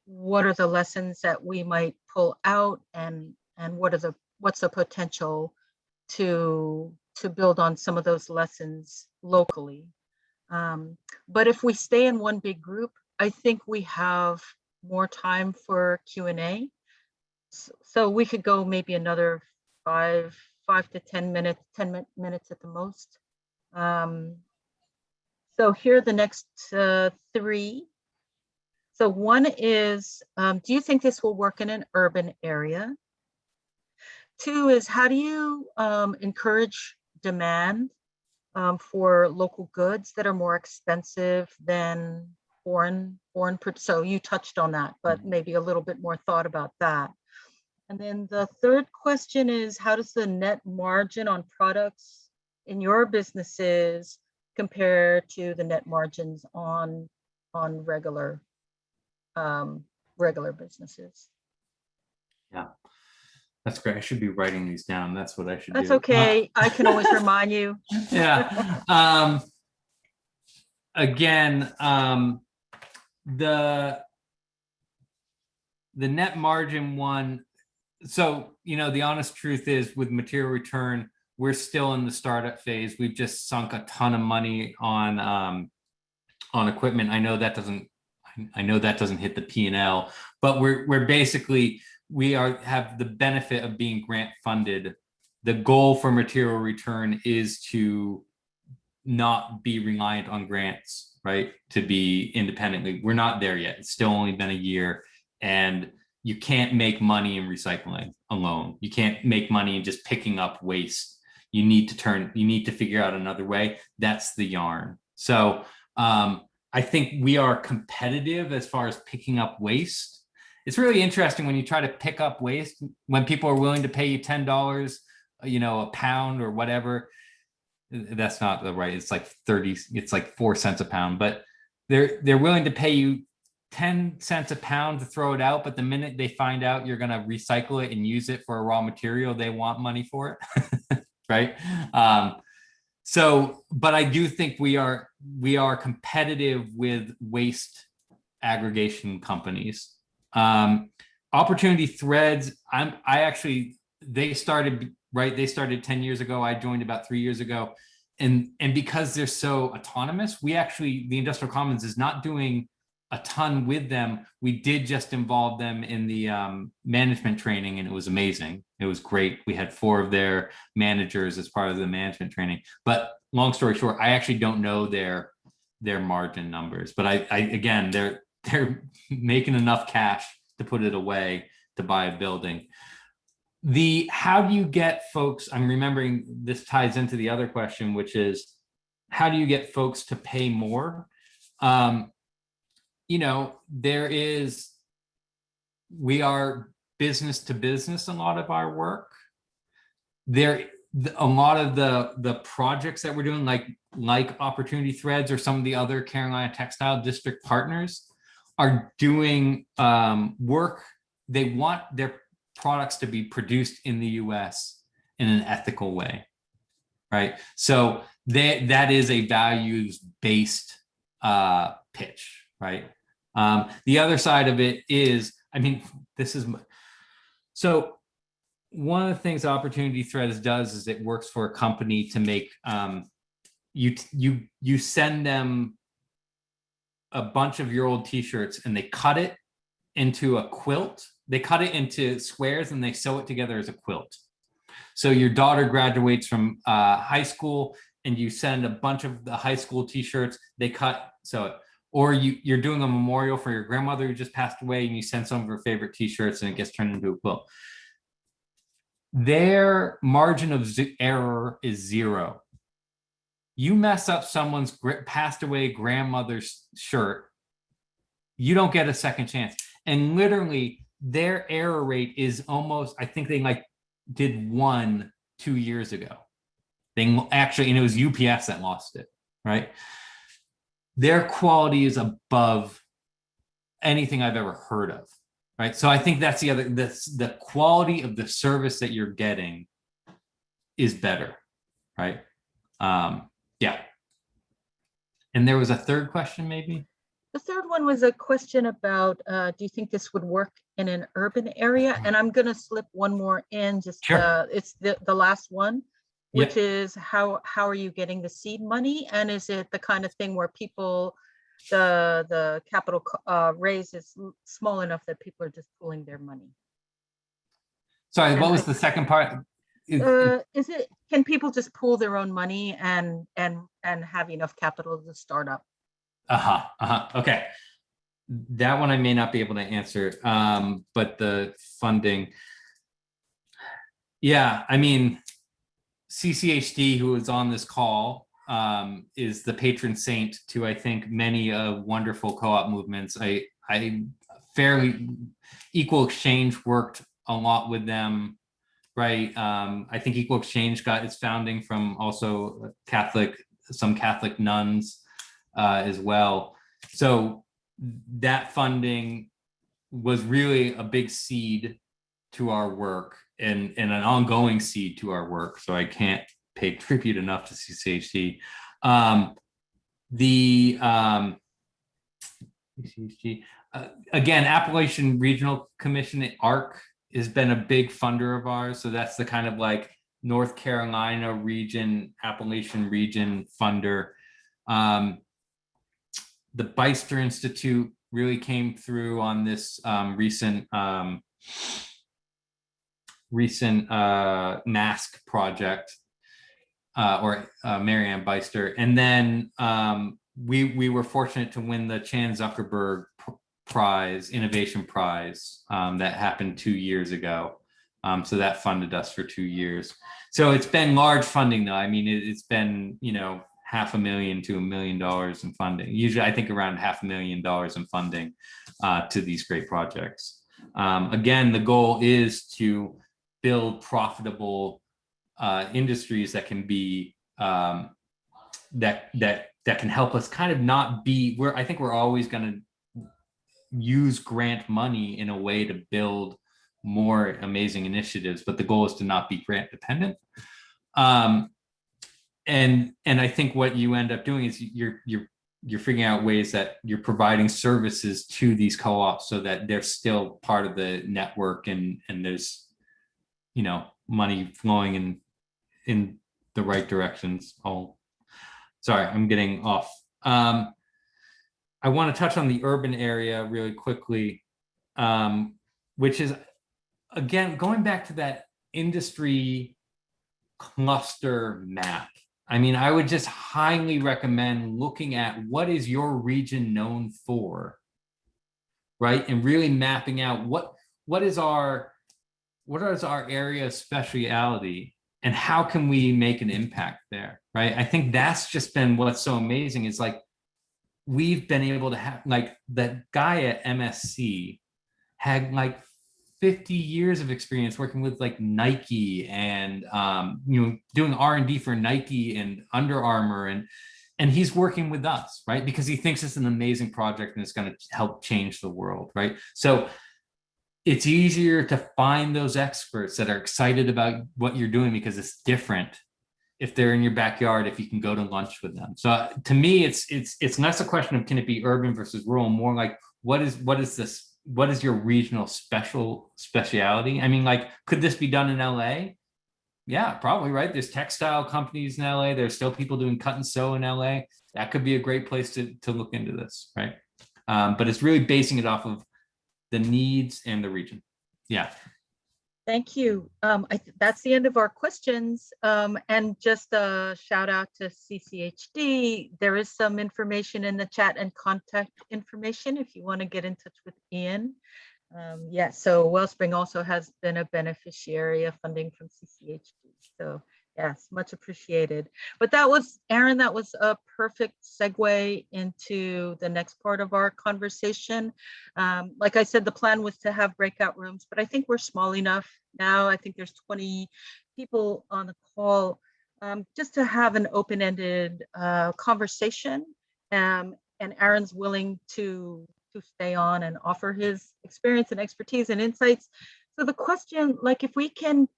what are the lessons that we might pull out, and what's the potential to build on some of those lessons locally. But if we stay in one big group, I think we have more time for Q&A. So we could go maybe another 5 to 10 minutes, 10 minutes at the most. So here are the next 3. So one is, do you think this will work in an urban area? 2 is, how do you encourage demand for local goods that are more expensive than foreign. So you touched on that, but maybe a little bit more thought about that. And then the third question is, how does the net margin on products in your businesses compare to the net margins on regular businesses? Yeah, that's great. I should be writing these down. That's what I should do. That's okay. I can always remind you. Yeah. Again, the net margin one, so, the honest truth is with material return, we're still in the startup phase. We've just sunk a ton of money on equipment. I know that doesn't hit the P&L, but we're basically, have the benefit of being grant funded. The goal for material return is to not be reliant on grants, right? To be independently. We're not there yet. It's still only been a year, and you can't make money in recycling alone. You can't make money in just picking up waste. You need to figure out another way. That's the yarn. So I think we are competitive as far as picking up waste. It's really interesting when you try to pick up waste, when people are willing to pay you $10, a pound or whatever. That's not the right. It's like 30, it's like 4 cents a pound, but they're willing to pay you 10 cents a pound to throw it out. But the minute they find out you're going to recycle it and use it for a raw material, they want money for it. Right. But I do think we are competitive with waste aggregation companies. Opportunity Threads, they started 10 years ago. I joined about 3 years ago. And because they're so autonomous, the Industrial Commons is not doing a ton with them. We did just involve them in the management training, and it was amazing. It was great. We had 4 of their managers as part of the management training. But long story short, I actually don't know their margin numbers. But again, they're making enough cash to put it away to buy a building. How do you get folks? I'm remembering this ties into the other question, which is how do you get folks to pay more? We are business to business, a lot of our work. A lot of the projects that we're doing, like Opportunity Threads or some of the other Carolina Textile District partners, are doing work. They want their products to be produced in the US in an ethical way, right? So that is a values-based pitch, right? The other side of it is, so one of the things Opportunity Threads does is it works for a company to make, you send them a bunch of your old t-shirts and they cut it into a quilt. They cut it into squares and they sew it together as a quilt. So your daughter graduates from high school and you send a bunch of the high school t-shirts, sew it. Or you're doing a memorial for your grandmother who just passed away and you send some of her favorite t-shirts and it gets turned into a quilt. Their margin of error is 0. You mess up someone's passed away grandmother's shirt, you don't get a second chance. And literally their error rate is almost, I think they did 1 2 years ago. And it was UPS that lost it, right? Their quality is above anything I've ever heard of, right? So I think that's the quality of the service that you're getting is better, right? Yeah. And there was a third question, maybe? The third one was a question about, do you think this would work in an urban area? And I'm going to slip one more in, Sure. It's the last one, which is how are you getting the seed money? And is it the kind of thing where people, the capital raise is small enough that people are just pooling their money? Sorry, what was the second part? Can people just pool their own money and have enough capital to start up? Okay. That one I may not be able to answer, but the funding. Yeah, CCHD, who is on this call, is the patron saint to, I think, many wonderful co-op movements. Equal Exchange worked a lot with them, right? I think Equal Exchange got its founding from also some Catholic nuns as well. So that funding was really a big seed to our work and an ongoing seed to our work. So I can't pay tribute enough to CCHD. CCHG. Again, Appalachian Regional Commission, ARC, has been a big funder of ours. So that's the kind of like North Carolina region, Appalachian region funder. The Beister Institute really came through on this recent mask project, or Marianne Beister. And then we were fortunate to win the Chan Zuckerberg Prize, Innovation Prize, that happened 2 years ago. So that funded us for 2 years. So it's been large funding though. I mean, it's been, you know, $500,000 to $1 million in funding. Usually I think around $500,000 in funding to these great projects. Again, the goal is to build profitable industries that can be that can help us kind of not be where I think we're always going to use grant money in a way to build more amazing initiatives, but the goal is to not be grant dependent. And I think what you end up doing is you're figuring out ways that you're providing services to these co-ops so that they're still part of the network, and there's, you know, money flowing in the right directions. Sorry, I'm getting off. I want to touch on the urban area really quickly, which is, again, going back to that industry cluster map. I mean, I would just highly recommend looking at what is your region known for, right? And really mapping out what is our area of speciality and how can we make an impact there, right? I think that's just been what's so amazing is like, we've been able to have, like, that guy at MSC had like 50 years of experience working with like Nike and you know, doing R&D for Nike and Under Armour, and he's working with us, right? Because he thinks it's an amazing project and it's going to help change the world, right? So it's easier to find those experts that are excited about what you're doing because it's different if they're in your backyard, if you can go to lunch with them. So to me, it's less a question of can it be urban versus rural, more like what is your regional speciality? I mean, like, could this be done in LA? Yeah, probably, right? There's textile companies in LA. There's still people doing cut and sew in LA. That could be a great place to look into this, right? But it's really basing it off of the needs and the region. Yeah. Thank you. That's the end of our questions. And just a shout out to CCHD. There is some information in the chat and contact information if you want to get in touch with Ian. Yeah, so Wellspring also has been a beneficiary of funding from CCHD. So yes, much appreciated. But that was, Aaron, that was a perfect segue into the next part of our conversation. Like I said, the plan was to have breakout rooms, but I think we're small enough now. I think there's 20 people on the call, just to have an open-ended conversation. And Aaron's willing to stay on and offer his experience and expertise and insights. So the question, like, if we can,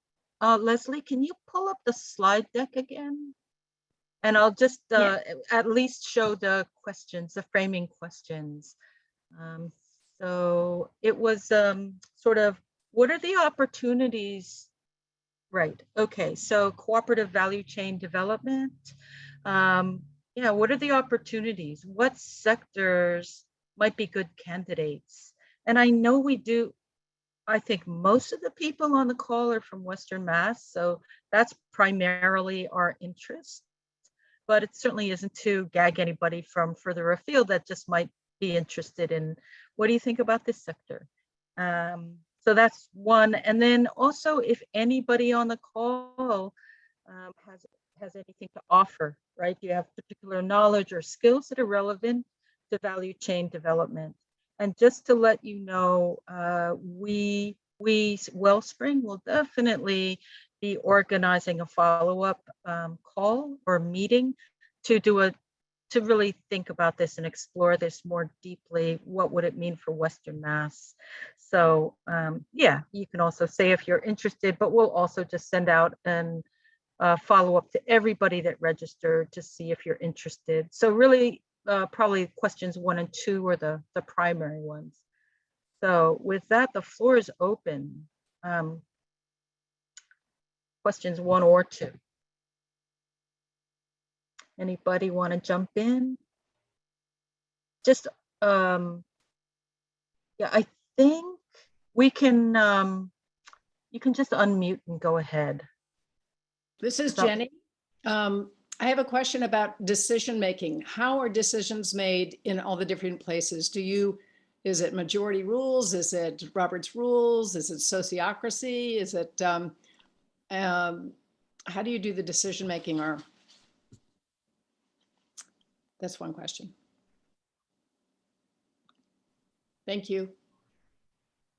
Leslie, can you pull up the slide deck again? And I'll just at least show the questions, the framing questions. So it was sort of, what are the opportunities? Right, okay, so cooperative value chain development. Yeah, what are the opportunities? What sectors might be good candidates? And I know we do, I think most of the people on the call are from Western Mass, so that's primarily our interest, but it certainly isn't to gag anybody from further afield that just might be interested in, what do you think about this sector? So that's one. And then also, if anybody on the call has anything to offer, right? You have particular knowledge or skills that are relevant to value chain development. And just to let you know, we Wellspring will definitely be organizing a follow-up call or meeting to really think about this and explore this more deeply. What would it mean for Western Mass? So yeah, you can also say if you're interested, but we'll also just send out an follow up to everybody that registered to see if you're interested. So really, probably questions 1 and 2 were the primary ones. So with that, the floor is open. Questions 1 or 2. Anybody want to jump in? Just, yeah, I think we can, you can just unmute and go ahead. This is So- Jenny. I have a question about decision making. How are decisions made in all the different places? Is it majority rules? Is it Robert's rules? Is it sociocracy? Is it, how do you do the decision making? Or that's one question. Thank you.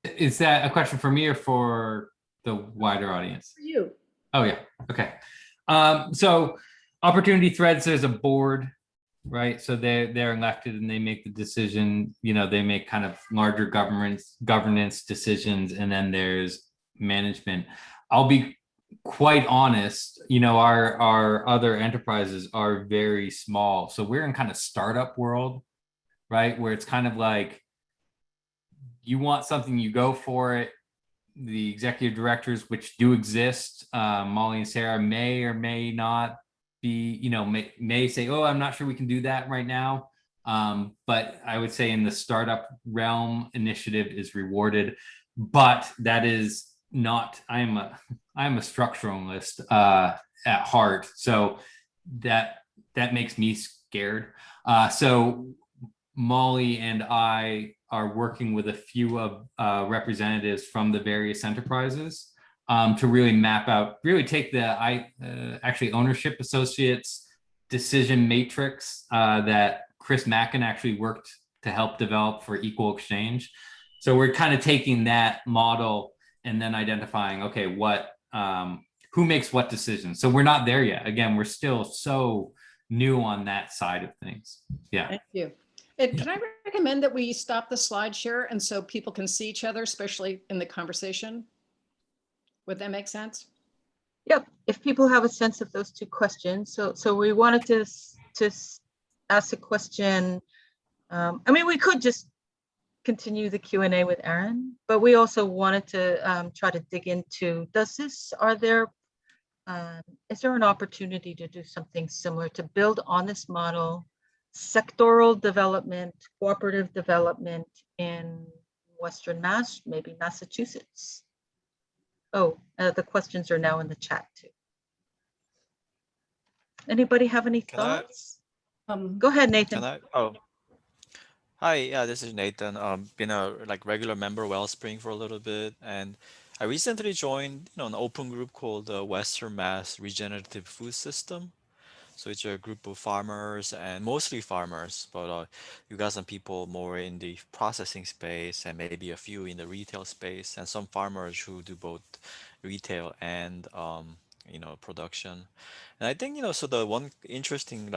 Is that a question for me or for the wider audience? For you. Oh yeah, okay. So opportunity threads, there's a board, right? So they're elected and they make the decision, you know, they make kind of larger governance decisions, and then there's management. I'll be quite honest, you know, our other enterprises are very small. So we're in kind of startup world, right? Where it's kind of like, you want something, you go for it. The executive directors, which do exist, Molly and Sarah, may or may not be, you know, may say, oh, I'm not sure we can do that right now. But I would say in the startup realm, initiative is rewarded, but that is not, I'm a structuralist at heart. So that makes me scared. So Molly and I are working with a few of representatives from the various enterprises to really map out, really take the actually ownership associates decision matrix that Chris Mackin actually worked to help develop for Equal Exchange. So we're kind of taking that model and then identifying, okay, what who makes what decisions. So we're not there yet. Again, we're still so new on that side of things. Yeah. Thank you. And can I recommend that we stop the slide share and so people can see each other, especially in the conversation? Would that make sense? Yep, if people have a sense of those 2 questions. So we wanted to ask a question. I mean, we could just continue the Q&A with Aaron, but we also wanted to try to dig into, is there an opportunity to do something similar to build on this model, sectoral development, cooperative development in Western Mass, maybe Massachusetts? Oh, the questions are now in the chat too. Anybody have any thoughts? Go ahead, Nathan. Oh, hi. Yeah, this is Nathan. Been a regular member of Wellspring for a little bit, and I recently joined, an open group called the Western Mass Regenerative Food System. So it's a group of farmers and mostly farmers, but you got some people more in the processing space and maybe a few in the retail space, and some farmers who do both retail and production. And I think, so the one interesting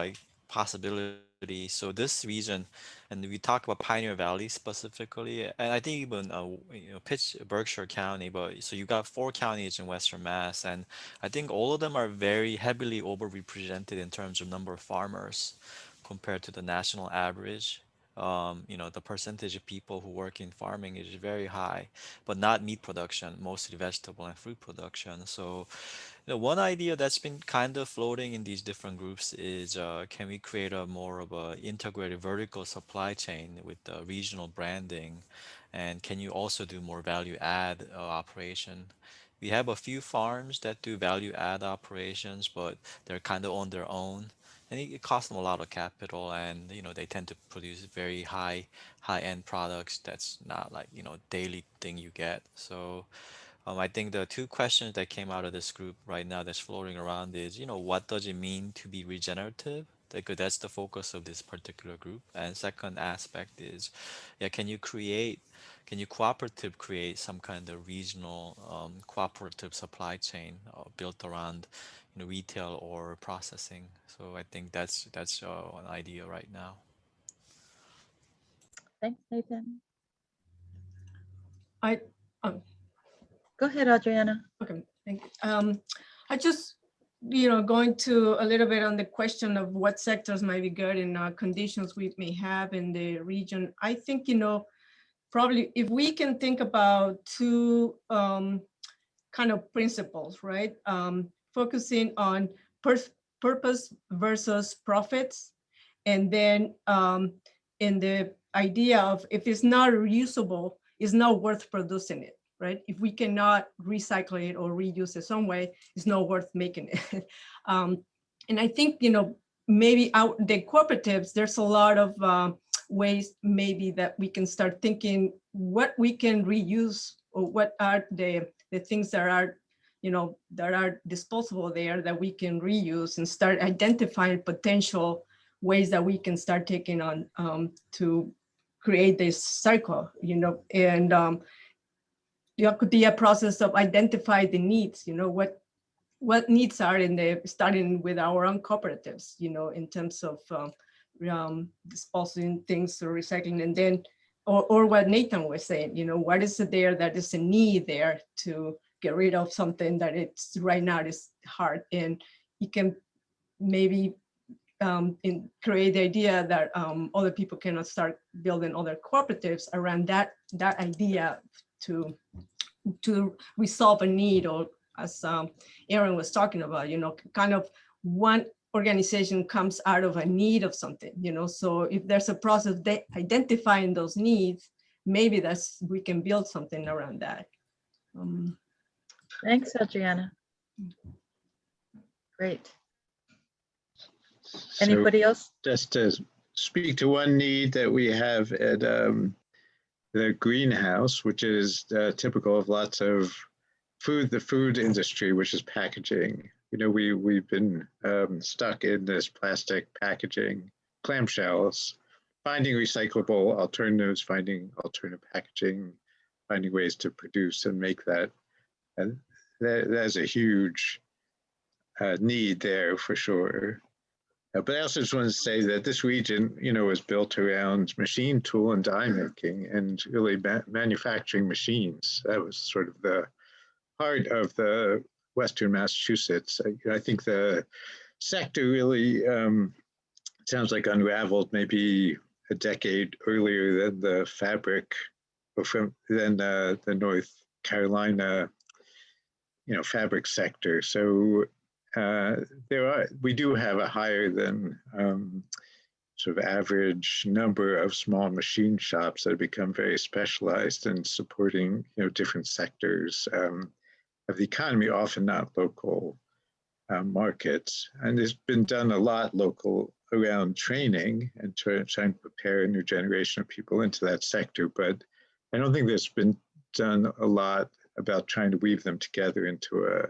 possibility, so this region, and we talk about Pioneer Valley specifically, and I think even Berkshire County, but so you got 4 counties in Western Mass, and I think all of them are very heavily overrepresented in terms of number of farmers compared to the national average. The percentage of people who work in farming is very high, but not meat production, mostly vegetable and fruit production. So one idea that's been kind of floating in these different groups is can we create a more of a integrated vertical supply chain with regional branding, and can you also do more value add operation? We have a few farms that do value add operations, but they're kind of on their own, and it costs them a lot of capital, and they tend to produce very high end products that's not like daily thing you get. So I think the 2 questions that came out of this group right now that's floating around is, what does it mean to be regenerative? Because that's the focus of this particular group. And second aspect is, yeah, can you cooperative create some kind of regional cooperative supply chain built around, retail or processing? So I think that's an idea right now. Thanks, Nathan. I um, Go ahead, Adriana. okay. Thank you. I just going to a little bit on the question of what sectors might be good and conditions we may have in the region, I think, probably if we can think about two kind of principles, right? Focusing on purpose versus profits. And then in the idea of if it's not reusable, it's not worth producing it, right? If we cannot recycle it or reuse it some way, it's not worth making it. And I think, maybe the cooperatives, there's a lot of ways maybe that we can start thinking what we can reuse or what are the things that are, that are disposable there that we can reuse and start identifying potential ways that we can start taking on to create this cycle, and it could be a process of identify the needs, what needs are in the starting with our own cooperatives, in terms of disposing things or recycling, and then or what Nathan was saying, what is it there that is a need there to get rid of something that it's right now is hard, and you can maybe create the idea that other people can start building other cooperatives around that idea to resolve a need, or as Aaron was talking about, kind of one organization comes out of a need of something, so if there's a process of identifying those needs, maybe we can build something around that. Thanks, Adriana. Great. So Anybody else? just to speak to one need that we have at the greenhouse, which is typical of lots of the food industry, which is packaging. We've been stuck in this plastic packaging, clamshells, finding recyclable alternatives, finding alternative packaging, finding ways to produce and make that. And there's a huge need there for sure. But I also just want to say that this region, was built around machine tool and die making and really manufacturing machines. That was sort of the heart of the Western Massachusetts. I think the sector really sounds like unraveled maybe a decade earlier than the fabric, or than the North Carolina, fabric sector. So we do have a higher than sort of average number of small machine shops that have become very specialized in supporting, different sectors of the economy, often not local markets. And there's been done a lot local around training and trying to prepare a new generation of people into that sector. But I don't think there's been done a lot about trying to weave them together into a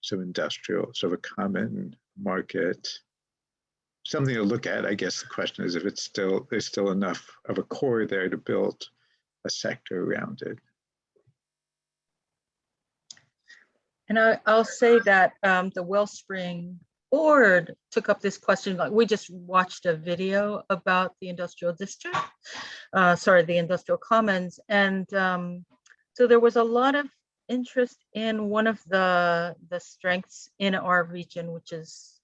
sort of industrial, sort of a common market. Something to look at. I guess the question is if there's still enough of a core there to build a sector around it. And I'll say that the Wellspring board took up this question. Like we just watched a video about the industrial district, the industrial commons. And so there was a lot of interest in one of the strengths in our region, which is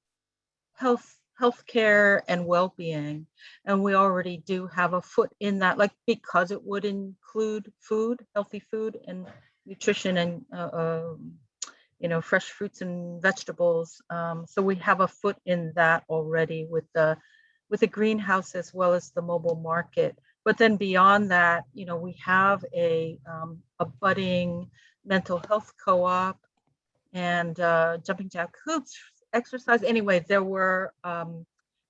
healthcare and well-being. And we already do have a foot in that, like because it would include food, healthy food and nutrition and fresh fruits and vegetables. So we have a foot in that already with the greenhouse as well as the mobile market. But then beyond that, we have a budding mental health co-op and jumping jack hoops, exercise. Anyway, there were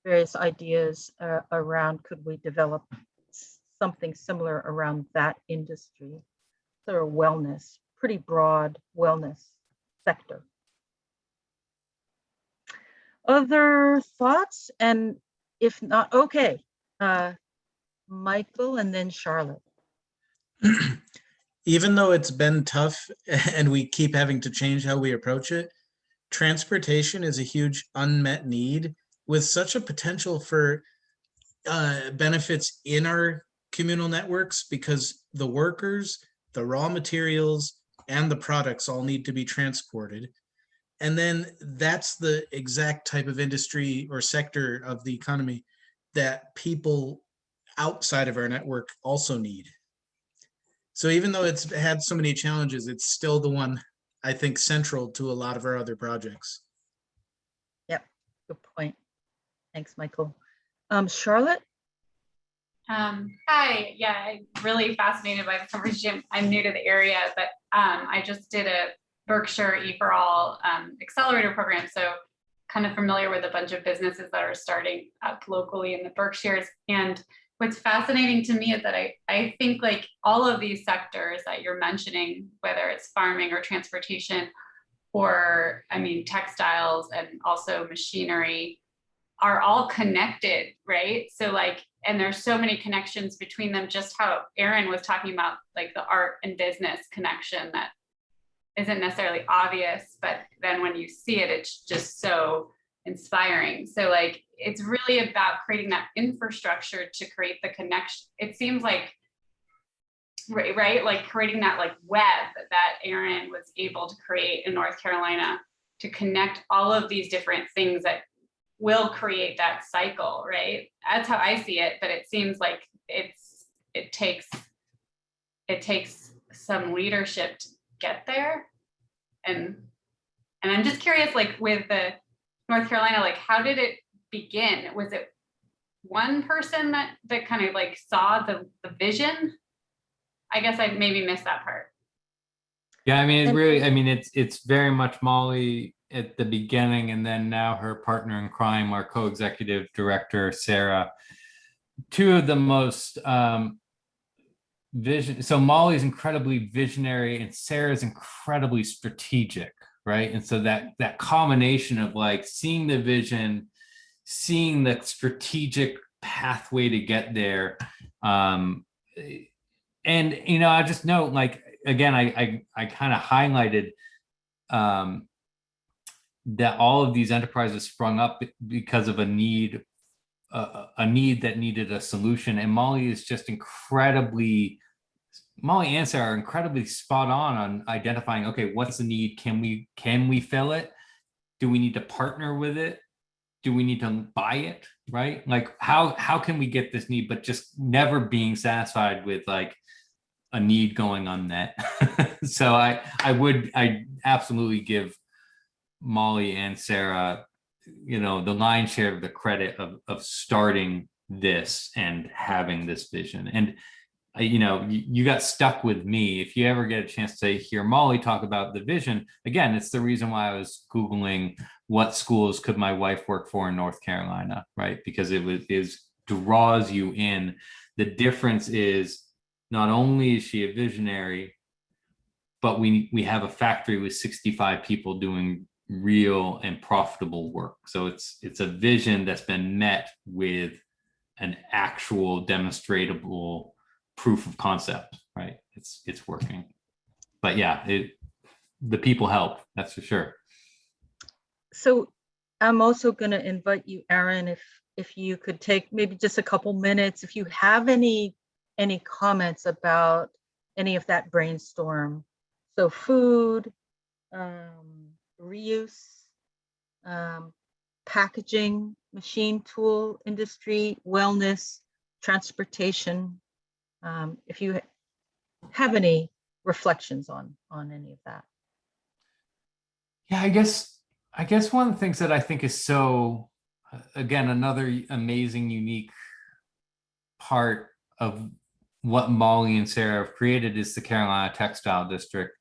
various ideas around could we develop something similar around that industry. Sort of wellness, pretty broad wellness sector. Other thoughts? And if not, okay, Michael and then Charlotte. Even though it's been tough and we keep having to change how we approach it, transportation is a huge unmet need with such a potential for benefits in our communal networks, because the workers, the raw materials, and the products all need to be transported. And then that's the exact type of industry or sector of the economy that people outside of our network also need. So even though it's had so many challenges, it's still the one I think central to a lot of our other projects. Yep, good point. Thanks, Michael. Charlotte? Hi, yeah, I'm really fascinated by this conversation. I'm new to the area, but I just did a Berkshire E4All accelerator program, so kind of familiar with a bunch of businesses that are starting up locally in the Berkshires. And what's fascinating to me is that I think like all of these sectors that you're mentioning, whether it's farming or transportation, or I mean, textiles and also machinery, are all connected, right? So like, and there's so many connections between them, just how Aaron was talking about, like the art and business connection that isn't necessarily obvious, but then when you see it, it's just so inspiring. So like, it's really about creating that infrastructure to create the connection. It seems like, right? Like creating that like web that Aaron was able to create in North Carolina to connect all of these different things that will create that cycle, right? That's how I see it, but it seems like it takes some leadership to get there. And I'm just curious, like with the North Carolina, like how did it begin? Was it one person that kind of like saw the vision? I guess I maybe missed that part. Yeah, I mean, it's very much Molly at the beginning, and then now her partner in crime, our co-executive director, Sarah. Two of the most vision. So Molly's incredibly visionary, and Sarah's incredibly strategic, right? And so that combination of like seeing the vision, seeing the strategic pathway to get there, and I just note, like, again, I kind of highlighted that all of these enterprises sprung up because of a need that needed a solution. And Molly and Sarah are incredibly spot on identifying, okay, what's the need? Can we fill it? Do we need to partner with it? Do we need to buy it? Right? Like how can we get this need, but just never being satisfied with like a need going unmet. So I absolutely give Molly and Sarah, the lion's share of the credit of starting this and having this vision. And you got stuck with me. If you ever get a chance to hear Molly talk about the vision, again, it's the reason why I was Googling what schools could my wife work for in North Carolina, right? Because it draws you in. The difference is not only is she a visionary, but we have a factory with 65 people doing real and profitable work. So it's a vision that's been met with an actual demonstrable proof of concept, right? It's working. But yeah, the people help, that's for sure. So I'm also going to invite you, Aaron, if you could take maybe just a couple minutes, if you have any comments about any of that brainstorm. So food, reuse, packaging, machine tool industry, wellness, transportation. If you have any reflections on any of that. Yeah, I guess one of the things that I think is so, again, another amazing, unique part of what Molly and Sarah have created is the Carolina Textile District,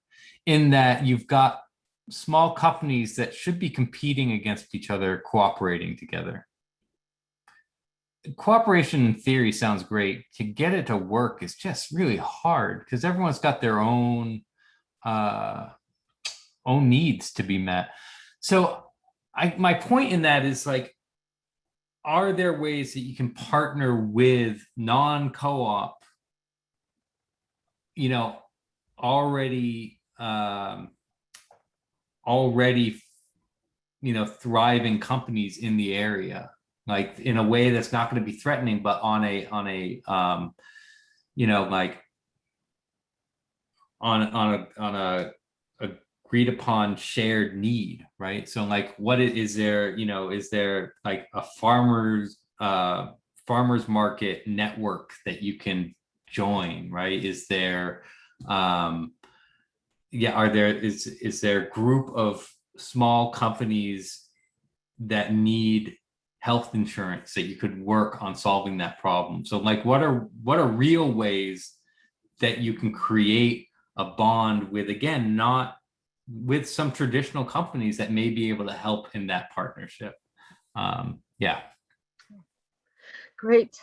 in that you've got small companies that should be competing against each other, cooperating together. Cooperation in theory sounds great. To get it to work is just really hard because everyone's got their own needs to be met. So my point in that is like, are there ways that you can partner with non-co-op, already thriving companies in the area, like in a way that's not going to be threatening, but on a agreed upon shared need, right? So like, what is there, you know, is there like a farmer's market network that you can join, right? Is there, is there a group of small companies that need health insurance that you could work on solving that problem? So like, what are real ways that you can create a bond with, again, not with some traditional companies that may be able to help in that partnership? Yeah. Great.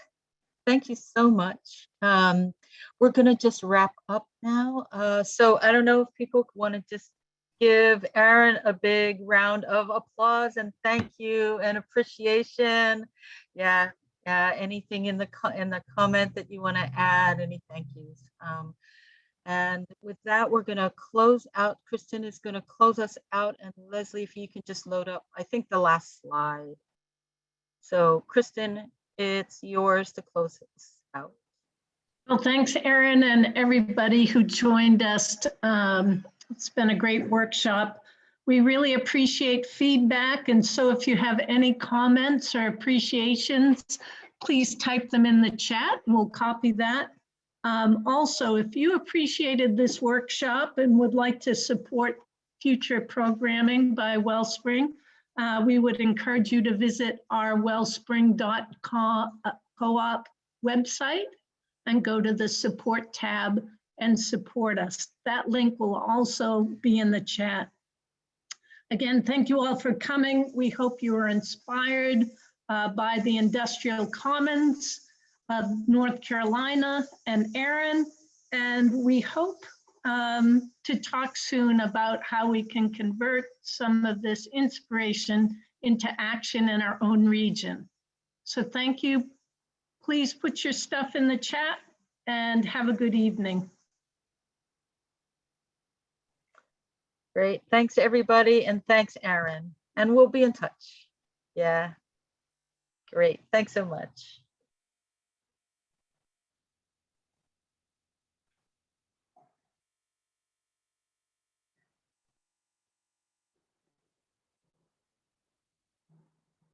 Thank you so much. We're going to just wrap up now. So I don't know if people want to just give Aaron a big round of applause and thank you and appreciation. Yeah. Anything in the comment that you want to add? Any thank yous? And with that, we're going to close out. Kristen is going to close us out. And Leslie, if you can just load up, I think the last slide. So Kristen, it's yours to close us out. Well, thanks, Erin, and everybody who joined us. It's been a great workshop. We really appreciate feedback. And so if you have any comments or appreciations, please type them in the chat and we'll copy that. Also, if you appreciated this workshop and would like to support future programming by Wellspring, we would encourage you to visit our wellspring.coop website and go to the support tab and support us. That link will also be in the chat. Again, thank you all for coming. We hope you are inspired by the Industrial Commons of North Carolina and Erin, and we hope to talk soon about how we can convert some of this inspiration into action in our own region. So thank you. Please put your stuff in the chat and have a good evening. Great. Thanks, everybody. And thanks, Aaron. And we'll be in touch. Yeah. Great. Thanks so much.